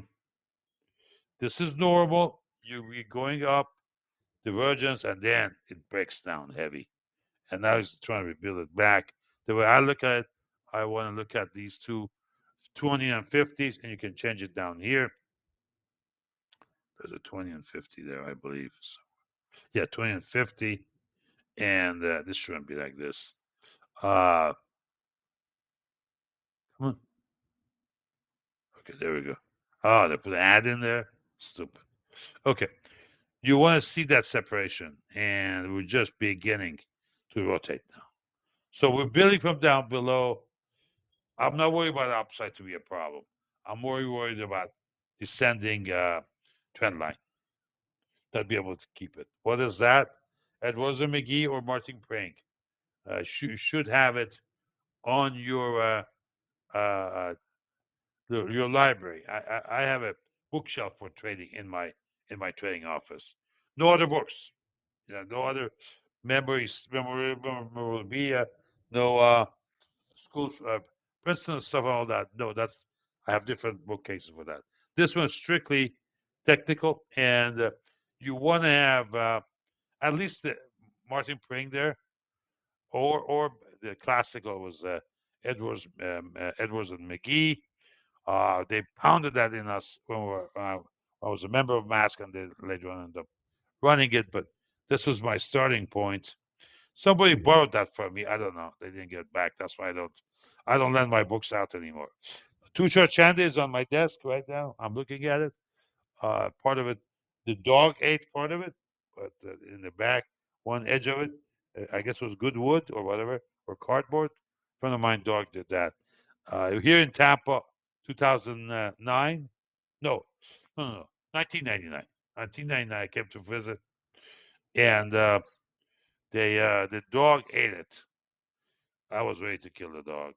This is normal. You're going up, divergence, and then it breaks down heavy. And now it's trying to rebuild it back. The way I look at it, I want to look at these two 20 and 50s, and you can change it down here. There's a 20 and 50 there, I believe. So, yeah, 20 and 50, and this shouldn't be like this. Come on. Okay, there we go. Oh, they put an ad in there. Stupid. Okay, you want to see that separation, and we're just beginning to rotate now. So we're building from down below. I'm not worried about the upside to be a problem. I'm more worried about descending trend line. That'd be able to keep it. What is that? Edwards and McGee or Martin Prank. Should have it on uh, your library. I have a bookshelf for trading in my trading office. No other books. No other memorabilia, no school, Princeton stuff, and all that. No, that's I have different bookcases for that. This one's strictly technical, and you want to have at least the Martin Pring there, or the classical was Edwards and McGee. They pounded that in us when I was a member of Mask, and they later on ended up running it. But this was my starting point. Somebody borrowed that from me. I don't know. They didn't get it back. That's why I don't lend my books out anymore. Two Church Handy is on my desk right now. I'm looking at it. Part of it, the dog ate part of it, but in the back, one edge of it, I guess was good wood or whatever, or cardboard. A friend of mine dog did that. Here in Tampa, 2009, no, no, 1999. 1999, I came to visit, and the dog ate it. I was ready to kill the dog.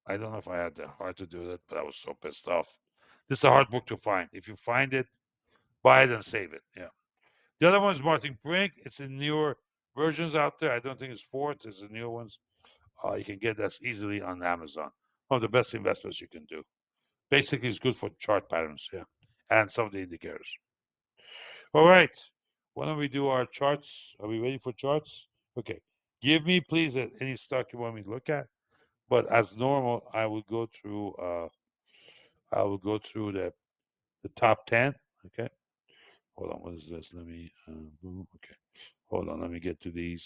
I don't know if I had the heart to do that, but I was so pissed off. This is a hard book to find. If you find it, buy it and save it. Yeah. The other one is Martin Brink. It's in newer versions out there. I don't think it's fourth. It's the newer ones. You can get that easily on Amazon. One of the best investments you can do. Basically, it's good for chart patterns. Yeah. And some of the indicators. All right. Why don't we do our charts? Are we ready for charts? Okay. Give me, please, any stock you want me to look at. But as normal, I will go through the top 10. Okay. Hold on. What is this? Let me boom. Okay. Hold on. Let me get to these.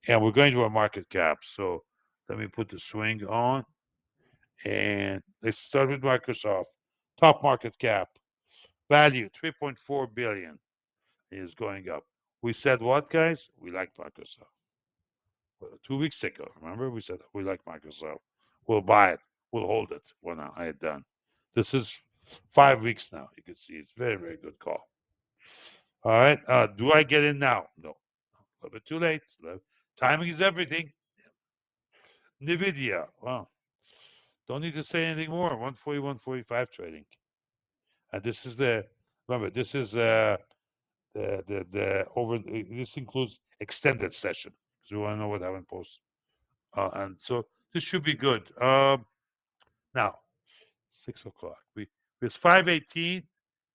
And we're going to our market cap. So let me put the swing on. And let's start with Microsoft. Top market cap value 3.4 billion is going up. We said what, guys? We like Microsoft. Well, 2 weeks ago, remember we said we like Microsoft. We'll buy it. We'll hold it when I had done. This is 5 weeks now. You can see it's very, very good call. All right. Do I get in now? No. A little bit too late. Timing is everything. Nvidia. Well, don't need to say anything more. 140, 145 trading. And this is remember, this is the over. This includes extended session. So you want to know what happened post. And so this should be good. Now, 6 o'clock. It's 5:18,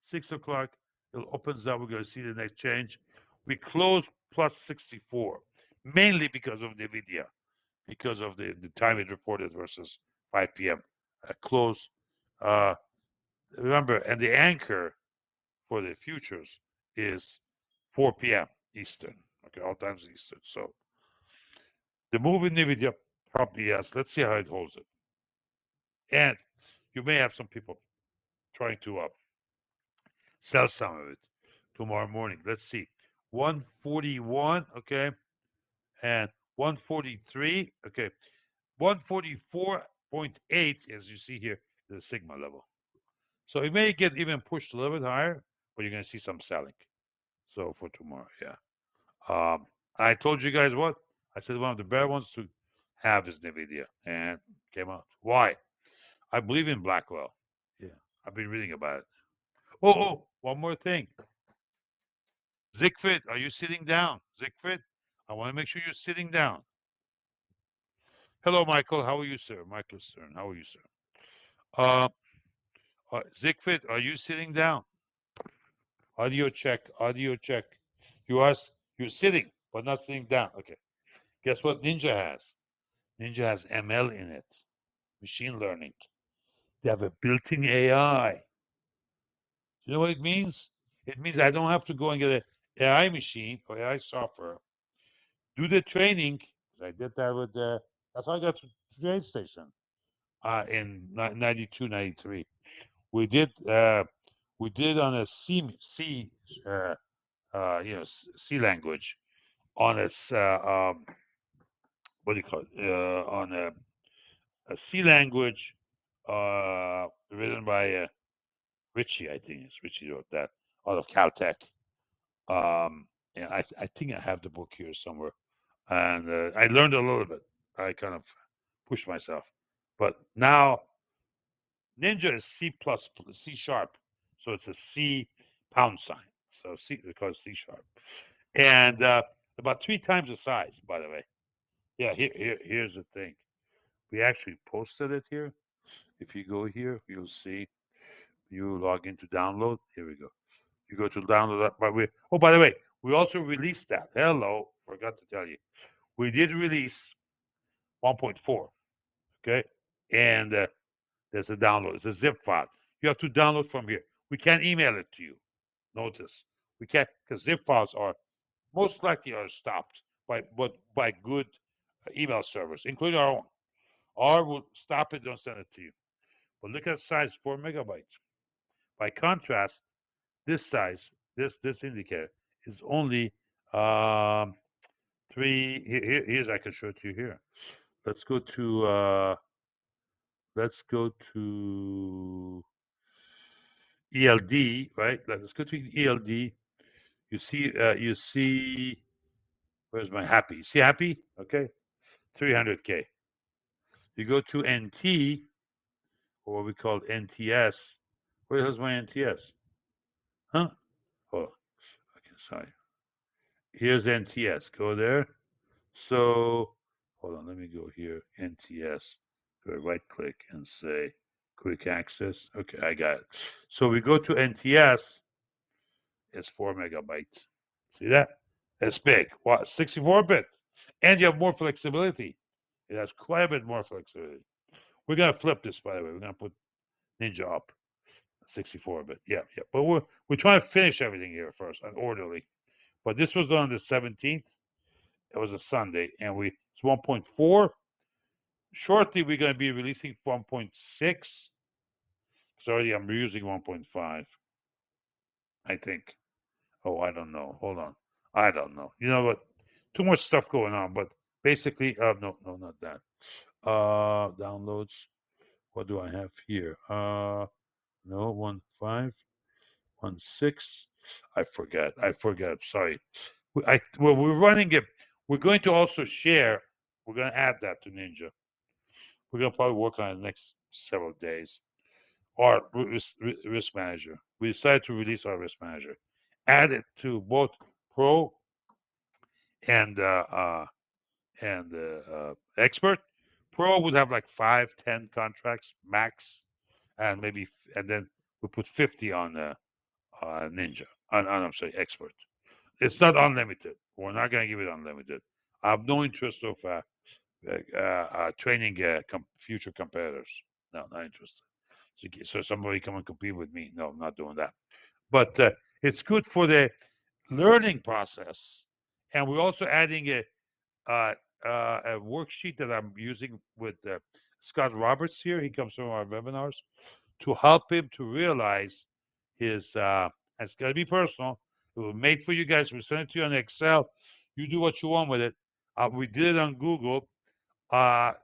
6 o'clock. It opens up. We're going to see the next change. We close plus 64, mainly because of NVIDIA, because of the time it reported versus 5 p.m. Close. Uh, Remember, and the anchor for the futures is 4 p.m. Eastern. Okay, all times Eastern. So the move in NVIDIA probably yes. Let's see how it holds it. And you may have some people trying to sell some of it tomorrow morning. Let's see. 141, okay, and 143, okay. 144.8, as you see here, the sigma level. So it may get even pushed a little bit higher, but you're going to see some selling. So for tomorrow, yeah. I told you guys what? I said one of the better ones to have is NVIDIA, and came out. Why? I believe in Blackwell. Yeah, I've been reading about it. One more thing. Siegfried, are you sitting down? Siegfried, I want to make sure you're sitting down. Hello, Michael. How are you, sir? Michael Stern. How are you, sir? Uh, Siegfried, are you sitting down? Audio check. Audio check. You're sitting, but not sitting down. Okay. Guess what Ninja has? Ninja has ML in it, machine learning. They have a built-in AI. You know what it means? It means I don't have to go and get an AI machine or AI software. Do the training. I did that with that's how I got to the train station in 92, 93. We did we did on a C C language on what do you call it on a C language written by Richie, I think it's Richie wrote that out of Caltech. And I think I have the book here somewhere, and I learned a little bit. I kind of pushed myself, but now Ninja is C sharp, so it's a C pound sign. So C because C sharp, and about 3 times the size, by the way. Yeah, here's the thing. We actually posted it here. If you go here, you'll see. You log into download. Here we go. You go to download that. But we. Oh, by the way, we also released that. Hello, forgot to tell you. We did release 1.4. Okay, and there's a download. It's a zip file. You have to download from here. We can't email it to you. Notice we can't because zip files are most likely are stopped by good email servers, including our own. Or will stop it, don't send it to you. But look at size 4 MB. By contrast, this size, this indicator is only um, three. Here's I can show it to you here. Let's go to let's go to ELD, right? Let's go to ELD. You see, where's my happy? You see happy? Okay, 300K. You go to NT, or what we call NTS. Where the hell's my NTS? Huh? Oh, okay, sorry. Here's NTS. Go there. So, hold on. Let me go here. NTS. Go right click and say quick access. Okay, I got it. So we go to NTS. It's 4 MB. See that? That's big. What? 64-bit. And you have more flexibility. It has quite a bit more flexibility. We're gonna flip this, by the way. We're gonna put Ninja up. 64-bit. Yeah, yeah. But we're trying to finish everything here first and orderly. But this was on the 17th. It was a Sunday, and it's 1.4. Shortly, we're going to be releasing 1.6. Sorry, I'm using 1.5. I think. Oh, I don't know. Hold on. I don't know. You know what? Too much stuff going on. But basically, no, not that. Downloads. What do I have here? No, 1.5, 1.6. I forget. Sorry. We're running it. We're going to also share. We're going to add that to Ninja. We're going to probably work on it the next several days. Our risk manager. We decided to release our risk manager. Add it to both Pro and Expert. Pro would have like 5, 10 contracts max, and maybe and then we put 50 on Ninja. I'm sorry, Expert. It's not unlimited. We're not going to give it unlimited. I have no interest of training future competitors. No, not interested. So somebody come and compete with me. No, I'm not doing that. But it's good for the learning process. And we're also adding a worksheet that I'm using with Scott Roberts here. He comes from our webinars to help him to realize his. It's got to be personal. It was made for you guys. We send it to you on Excel. You do what you want with it. We did it on Google to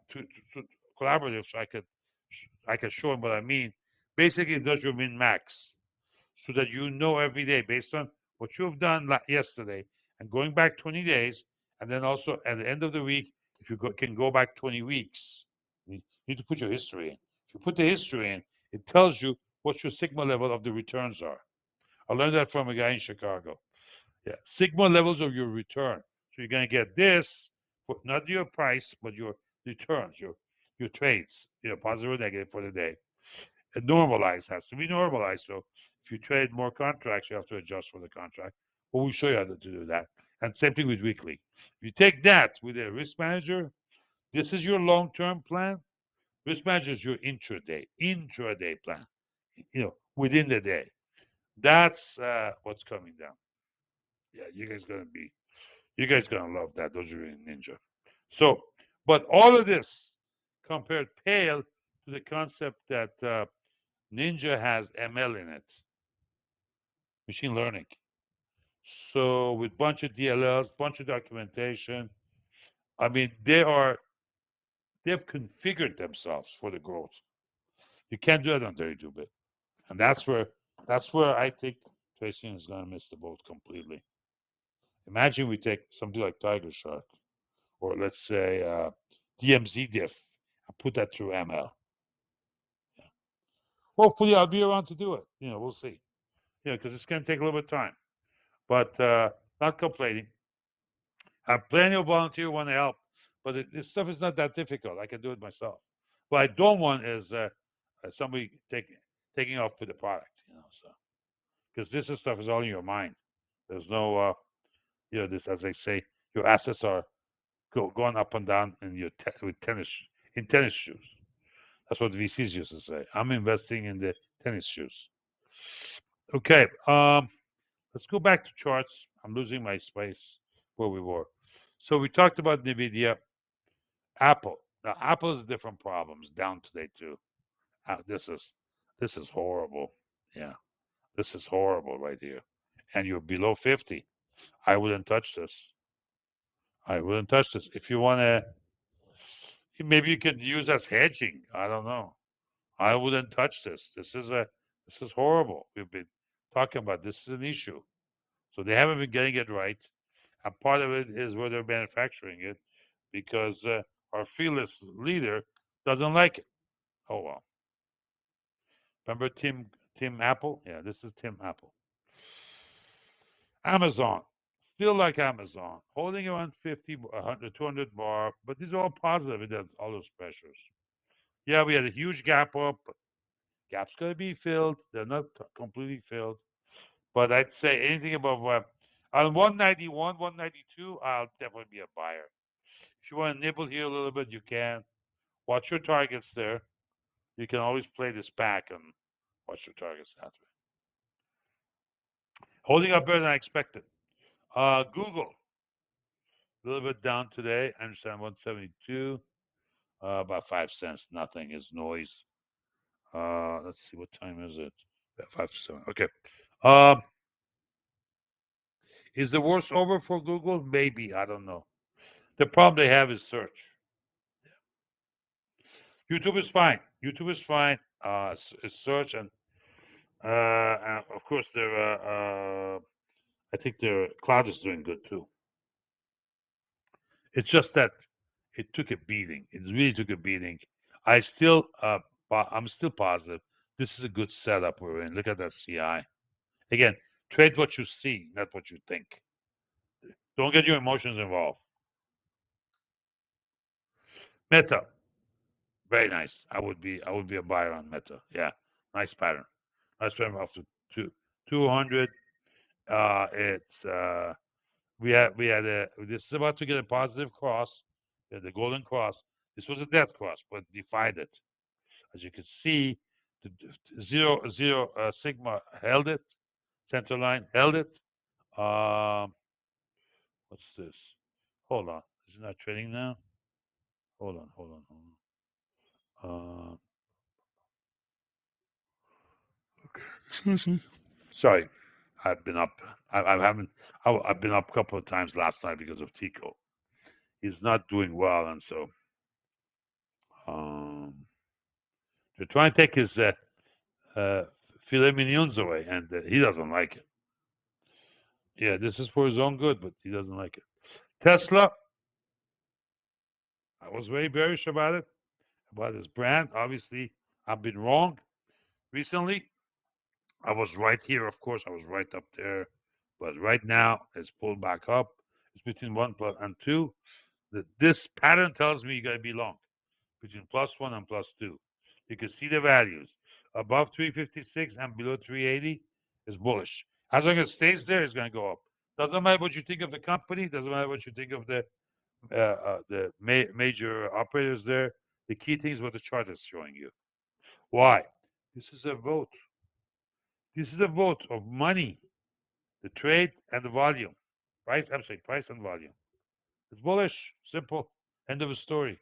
collaborative, so I could show him what I mean. Basically, it does your min max, so that you know every day based on what you have done yesterday and going back 20 days, and then also at the end of the week, if you can go back 20 weeks, you need to put your history in. If you put the history in, it tells you what your sigma level of the returns are. I learned that from a guy in Chicago. Yeah, sigma levels of your return. So you're going to get this, not your price, but your returns, your trades, positive or negative for the day. And normalized has to be normalized. So if you trade more contracts, you have to adjust for the contract. But we'll show you how to do that. And same thing with weekly. If you take that with a risk manager, this is your long-term plan. Risk manager is your intraday plan. Within the day. That's what's coming down. Yeah, you guys gonna love that. Those are in Ninja. So, but all of this compared pale to the concept that Ninja has ML in it, machine learning. So with bunch of DLLs, bunch of documentation. I mean, they've configured themselves for the growth. You can't do that on 32-bit, and that's where That's where I think Tracy is going to miss the boat completely. Imagine we take something like Tiger Shark, or let's say DMZ Diff, and put that through ML. Yeah. Hopefully, I'll be around to do it. We'll see. Because it's going to take a little bit of time, but not complaining. I have plenty of volunteers who want to help, but this stuff is not that difficult. I can do it myself. What I don't want is somebody taking off with the product. So because this is stuff is all in your mind. There's no, this as they say, your assets are going up and down in your with tennis shoes. That's what VCs used to say. I'm investing in the tennis shoes. Okay, let's go back to charts. I'm losing my space where we were. So we talked about Nvidia, Apple. Now Apple has different problems down today too. This is horrible. Yeah, this is horrible right here. And you're below 50. I wouldn't touch this. I wouldn't touch this. If you want to, maybe you could use as hedging. I don't know. I wouldn't touch this. This is horrible. We've been talking about this is an issue. So they haven't been getting it right, and part of it is where they're manufacturing it, because our fearless leader doesn't like it. Oh well. Remember Tim Apple? Yeah, this is Tim Apple. Amazon. Still like Amazon, holding around 50, 100, 200 bar, but these are all positive against all those pressures. Yeah, we had a huge gap up. Gap's going to be filled. They're not completely filled. But I'd say anything above on 191, 192, I'll definitely be a buyer. If you want to nibble here a little bit, you can. Watch your targets there. You can always play this back and watch your targets that way. Holding up better than I expected. Google, a little bit down today. I understand 172, about 5 cents. Nothing is noise. Let's see, what time is it? 5 to 7. Okay. Um, is the worst over for Google? Maybe. I don't know. The problem they have is search. YouTube is fine. YouTube is fine. It's search and of course their I think their cloud is doing good too. It's just that it took a beating. It really took a beating. I still I'm still positive. This is a good setup we're in. Look at that CI. Again, trade what you see, not what you think. Don't get your emotions involved. Meta, very nice. I would be a buyer on Meta. Yeah, nice pattern. Nice pattern up to 200. It's we had a this is about to get a positive cross, the golden cross. This was a death cross, but defied it. As you can see, the zero sigma held it. Center line held it. Um, what's this? Hold on, is it not trading now? Hold on. Excuse me. Sorry, I've been up. I haven't. I've been up a couple of times last night because of Tico. He's not doing well, and so um, they're trying to take his uh, filet mignons away, and he doesn't like it. Yeah, this is for his own good, but he doesn't like it. Tesla, I was very bearish about his brand. Obviously, I've been wrong recently. I was right here, of course. I was right up there, but right now it's pulled back up. It's between one and two. This pattern tells me you got to be long between +1 and +2. You can see the values above 356 and below 380 is bullish. As long as it stays there, it's going to go up. Doesn't matter what you think of the company. Doesn't matter what you think of the major operators there. The key thing is what the chart is showing you. Why? This is a vote. This is a vote of money, the trade and the volume. Price, I'm sorry, price and volume. It's bullish. Simple. End of the story.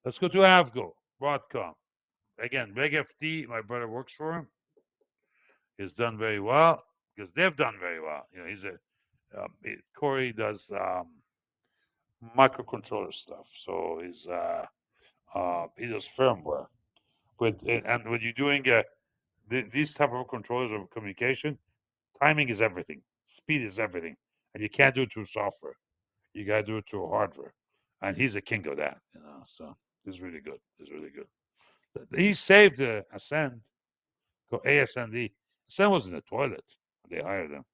Let's go to Avgo, Broadcom. Again, Reg FD, my brother works for him, has done very well because they've done very well. He's Corey does microcontroller stuff, so he does firmware. And when you're doing these type of controllers of communication, timing is everything. Speed is everything, and you can't do it through software. You gotta do it through hardware, and he's a king of that. So he's really good. He's really good. He saved Ascend, ASND. Ascend was in the toilet when they hired him.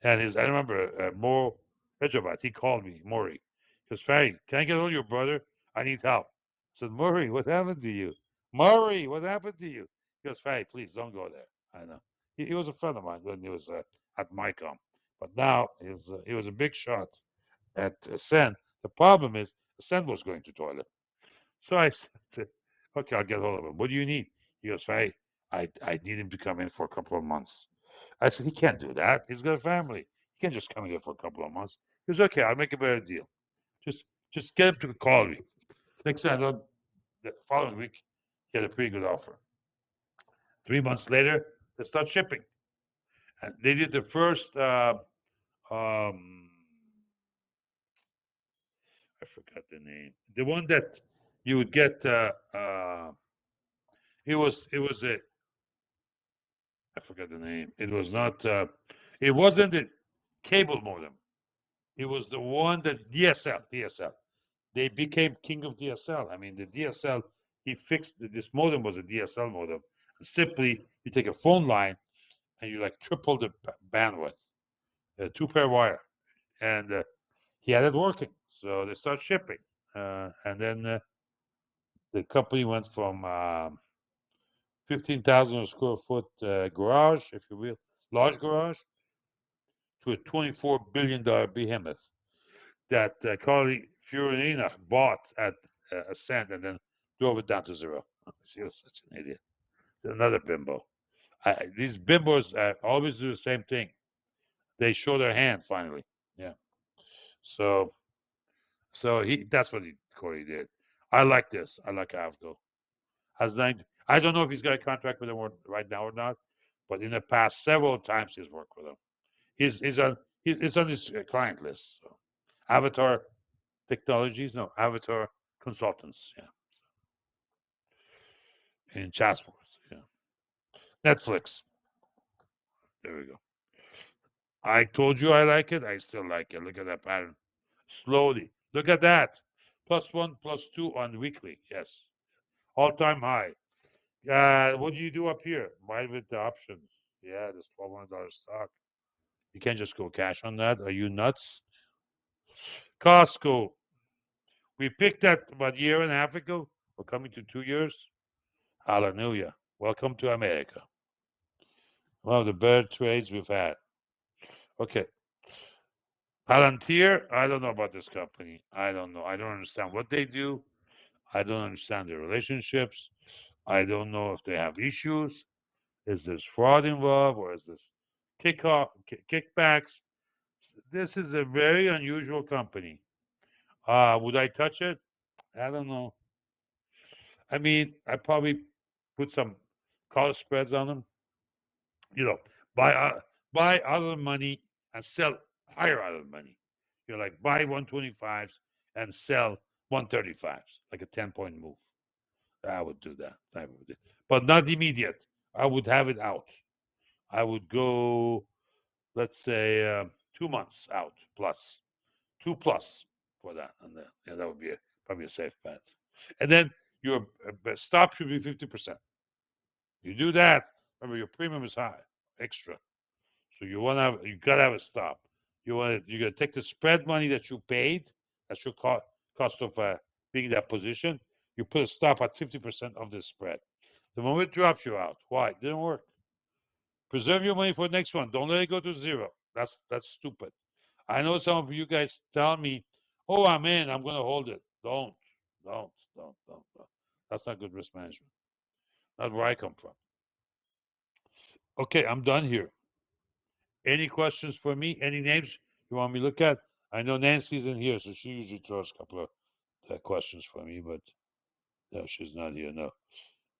And I remember Mo Pejobat, he called me, Maury. He goes, Ferry, can I get hold of your brother? I need help. I said, Murray, what happened to you? Murray, what happened to you? He goes, Ferry, please don't go there. I know. He was a friend of mine when he was at MyCom. But now he was a big shot at Ascend. The problem is, Ascend was going to toilet. So I said, okay, I'll get hold of him. What do you need? He goes, Ferry, I need him to come in for a couple of months. I said, he can't do that. He's got a family. He can't just come here for a couple of months. He goes, okay, I'll make a better deal. Just just get him to call me. Next thing I know, the following week, he had a pretty good offer. 3 months later, they start shipping. And they did the first, I forgot the name. The one that you would get, it was a, I forgot the name. It was not, it wasn't a cable modem. It was the one that DSL. They became king of DSL. I mean, the DSL, he fixed this modem was a DSL modem. Simply, you take a phone line and you like triple the bandwidth, two pair wire, and he had it working. So they start shipping, and then the company went from 15,000 square foot garage, if you will, large garage, to a $24 billion behemoth that Carly Fiorina bought at a cent and then drove it down to zero. She was such an idiot. Another bimbo. These bimbos always do the same thing. They show their hand finally. Yeah. So that's what Corey did. I like this. I like Avgo. Has nine. I don't know if he's got a contract with them right now or not, but in the past several times he's worked with them. He's on his client list. So. Avatar Technologies, no, Avatar Consultants. Yeah, in Chatsworth. Yeah, Netflix. There we go. I told you I like it. I still like it. Look at that pattern. Slowly. Look at that. +1, +2 on weekly. Yes. All-time high. What do you do up here? Buy with the options. Yeah, this $1,200 stock. You can't just go cash on that. Are you nuts? Costco. We picked that about a year and a half ago. We're coming to 2 years. Hallelujah. Welcome to America. One of the better trades we've had. Okay. Palantir, I don't know about this company. I don't know. I don't understand what they do. I don't understand their relationships. I don't know if they have issues. Is this fraud involved or is this kickbacks? This is a very unusual company. Would I touch it? I don't know. I mean, I probably put some call spreads on them. You know, buy buy out of the money and sell higher out of the money. Like buy 125s and sell 135s, like a 10-point move. I would do that. But not immediate. I would have it out. I would go, let's say, 2 months out plus, 2 plus for that. And then, yeah, that would be probably a safe bet. And then your stop should be 50%. You do that, remember your premium is high, extra. So you gotta have a stop. You gotta take the spread money that you paid, that's your cost of being in that position. You put a stop at 50% of the spread. The moment it drops, you out. Why? It didn't work. Preserve your money for the next one. Don't let it go to zero. That's stupid. I know some of you guys tell me, "Oh, I'm in. I'm gonna hold it." Don't. That's not good risk management. Not where I come from. Okay, I'm done here. Any questions for me? Any names you want me to look at? I know Nancy's in here, so she usually throws a couple of questions for me, but no, she's not here. No.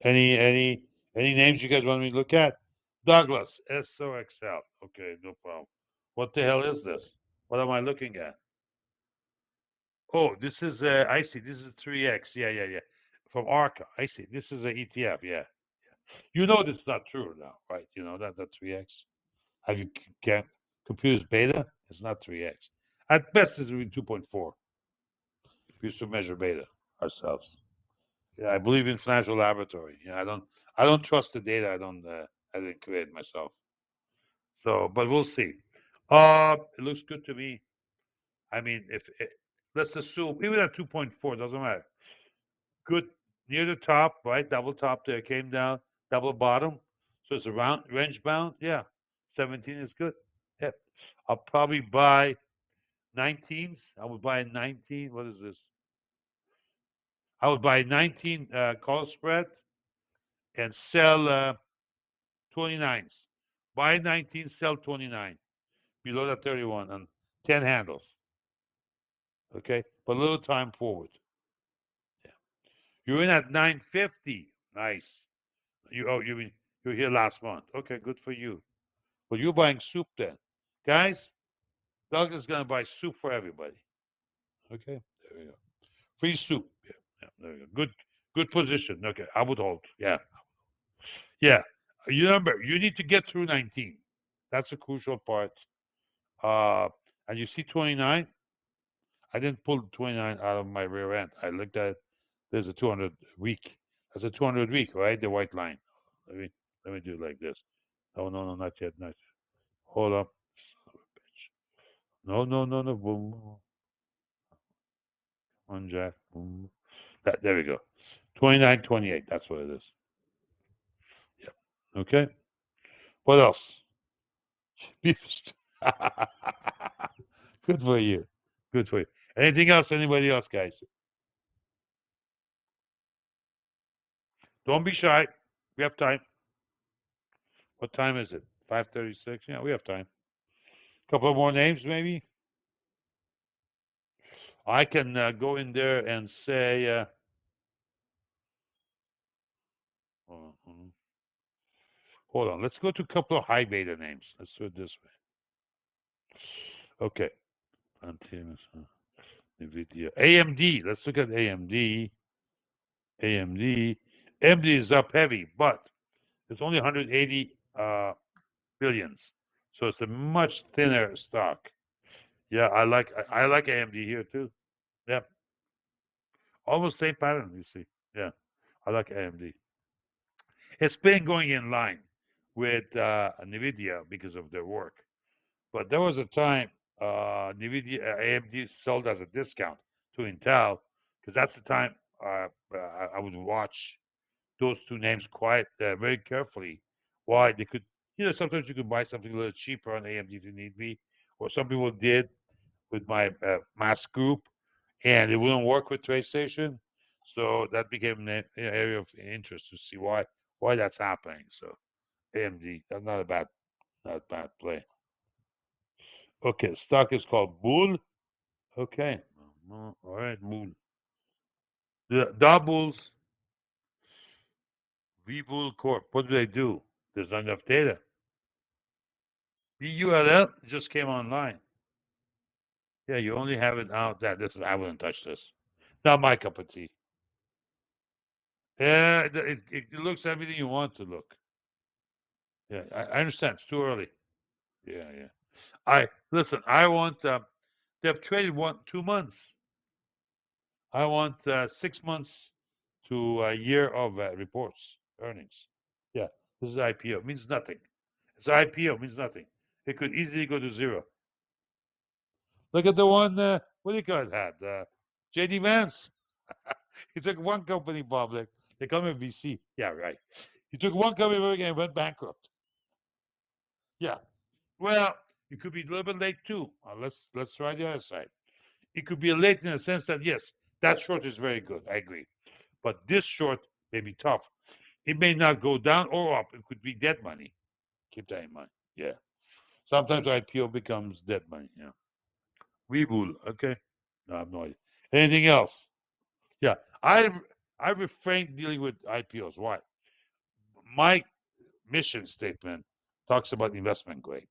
Any names you guys want me to look at? Douglas, SOXL. Okay, no problem. What the hell is this? What am I looking at? Oh, this is I see. This is 3X. Yeah. From ARCA. I see. This is an ETF. Yeah. You know that's not true now, right? You know that's 3x. Have you can computers beta? It's not 3x. At best, it's really 2.4. We used to measure beta ourselves. Yeah, I believe in financial laboratory. Yeah, I don't trust the data. I didn't create myself. So, but we'll see. It looks good to me. I mean, if it, let's assume even at 2.4 doesn't matter. Good near the top, right? Double top there came down, double bottom. So it's around range bound. Yeah, 17 is good. Yeah, I'll probably buy 19s. I would buy a 19. What is this? I would buy 19 call spread and sell 29s. Buy 19, sell 29 below the 31 and 10 handles. Okay, but a little time forward. Yeah. You're in at 950. Nice. You're here last month. Okay, good for you. Well, you're buying soup then, guys. Doug is gonna buy soup for everybody. Okay, there we go. Free soup. Yeah, yeah, there we go. Good position. Okay, I would hold. Yeah, yeah. You remember, you need to get through 19. That's a crucial part. Uh, and you see 29. I didn't pull 29 out of my rear end. I looked at it. There's a 200 week. That's a 200 week, right? The white line. Let me let me do it like this. Oh no, not yet, not yet. Hold up. Son of a bitch. No. Boom. One jack. Boom. There we go. 29, 28. That's what it is. Yep. Okay. What else? Beef Good for you. Good for you. Anything else? Anybody else, guys? Don't be shy. We have time. What time is it? 5:36. Yeah, we have time. Couple of more names, maybe. I can go in there and say. Hold on. Let's go to a couple of high beta names. Let's do it this way. Okay. NVIDIA. AMD. Let's look at AMD. AMD. AMD is up heavy, but it's only 180 billions, so it's a much thinner stock. Yeah, I like AMD here too. Yeah, almost same pattern. You see. Yeah, I like AMD. It's been going in line with Nvidia because of their work. But there was a time Nvidia AMD sold as a discount to Intel because that's the time I would watch those two names quite very carefully. Why they could, sometimes you could buy something a little cheaper on AMD if you need be, or some people did with my mass group, and it wouldn't work with TraceStation. So that became an area of interest to see why that's happening. So AMD, that's not a bad play. Okay, stock is called Bull. Okay, all right, Bull. The doubles VBull Corp. What do they do? There's not enough data. BULL just came online. Yeah, you only have it out. I wouldn't touch this. Not my cup of tea. Yeah, it looks everything you want to look. Yeah, I understand. It's too early. Yeah. I listen. I want. They've traded 2 months. I want 6 months to a year of reports, earnings. Yeah, this is IPO. It means nothing. It's IPO. Means nothing. It could easily go to zero. Look at the one. What do you call it? Had JD Vance. He took one company public. They come in VC. Yeah, right. He took one company public and went bankrupt. Yeah. Well, it could be a little bit late too. Let's try the other side. It could be late in the sense that yes, that short is very good. I agree. But this short may be tough. It may not go down or up. It could be dead money. Keep that in mind. Yeah. Sometimes IPO becomes dead money. Yeah. Webull. Okay. No, I have no idea. Anything else? Yeah. I refrain dealing with IPOs. Why? My mission statement talks about investment grade,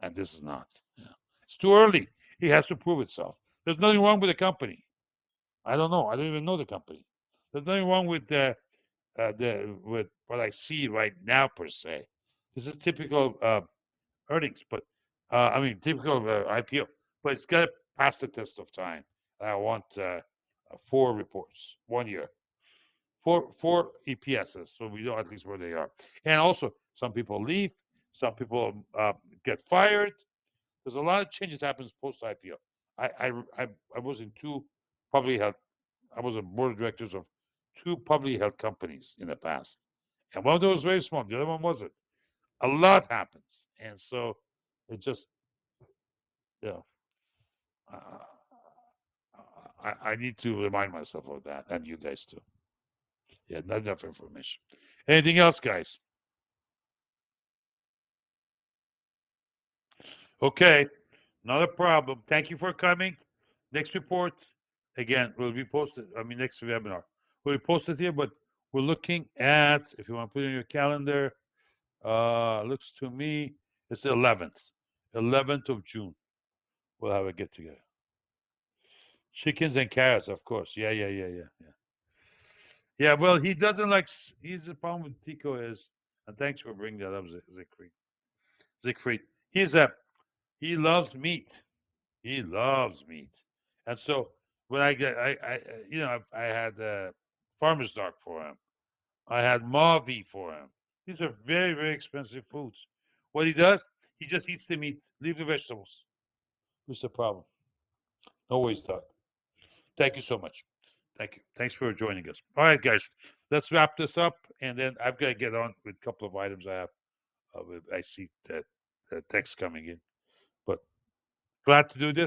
and this is not. Yeah. It's too early. It has to prove itself. There's nothing wrong with the company. I don't know. I don't even know the company. There's nothing wrong with with what I see right now per se. This is typical earnings, but I mean typical IPO, but it's got to pass the test of time. I want 4 reports, 1 year, four EPSs, so we know at least where they are. And also, some people leave, some people get fired. There's a lot of changes happens post IPO. I was in two publicly held. I was a board of directors of 2 publicly held companies in the past, and one of those was very small. The other one wasn't. A lot happens, and so it just you know uh, I need to remind myself of that, and you guys too. Yeah, not enough information. Anything else, guys? Okay, not a problem. Thank you for coming. Next report, again, will be posted. I mean, next webinar will be posted here, but we're looking at, if you want to put it in your calendar, looks to me it's the 11th of June. We'll have a get together. Chickens and carrots, of course. Yeah. Yeah, well, he doesn't like. He's the problem with Tico is, and thanks for bringing that up, Siegfried. Siegfried. He's a he loves meat. He loves meat, and so when I get, I had farmer's dog for him. I had Mavi for him. These are very, very expensive foods. What he does, he just eats the meat, leave the vegetables. What's the problem? No waste, dog. Thank you so much. Thank you. Thanks for joining us. All right, guys, let's wrap this up, and then I've got to get on with a couple of items I have. I see that text coming in, but glad to do this.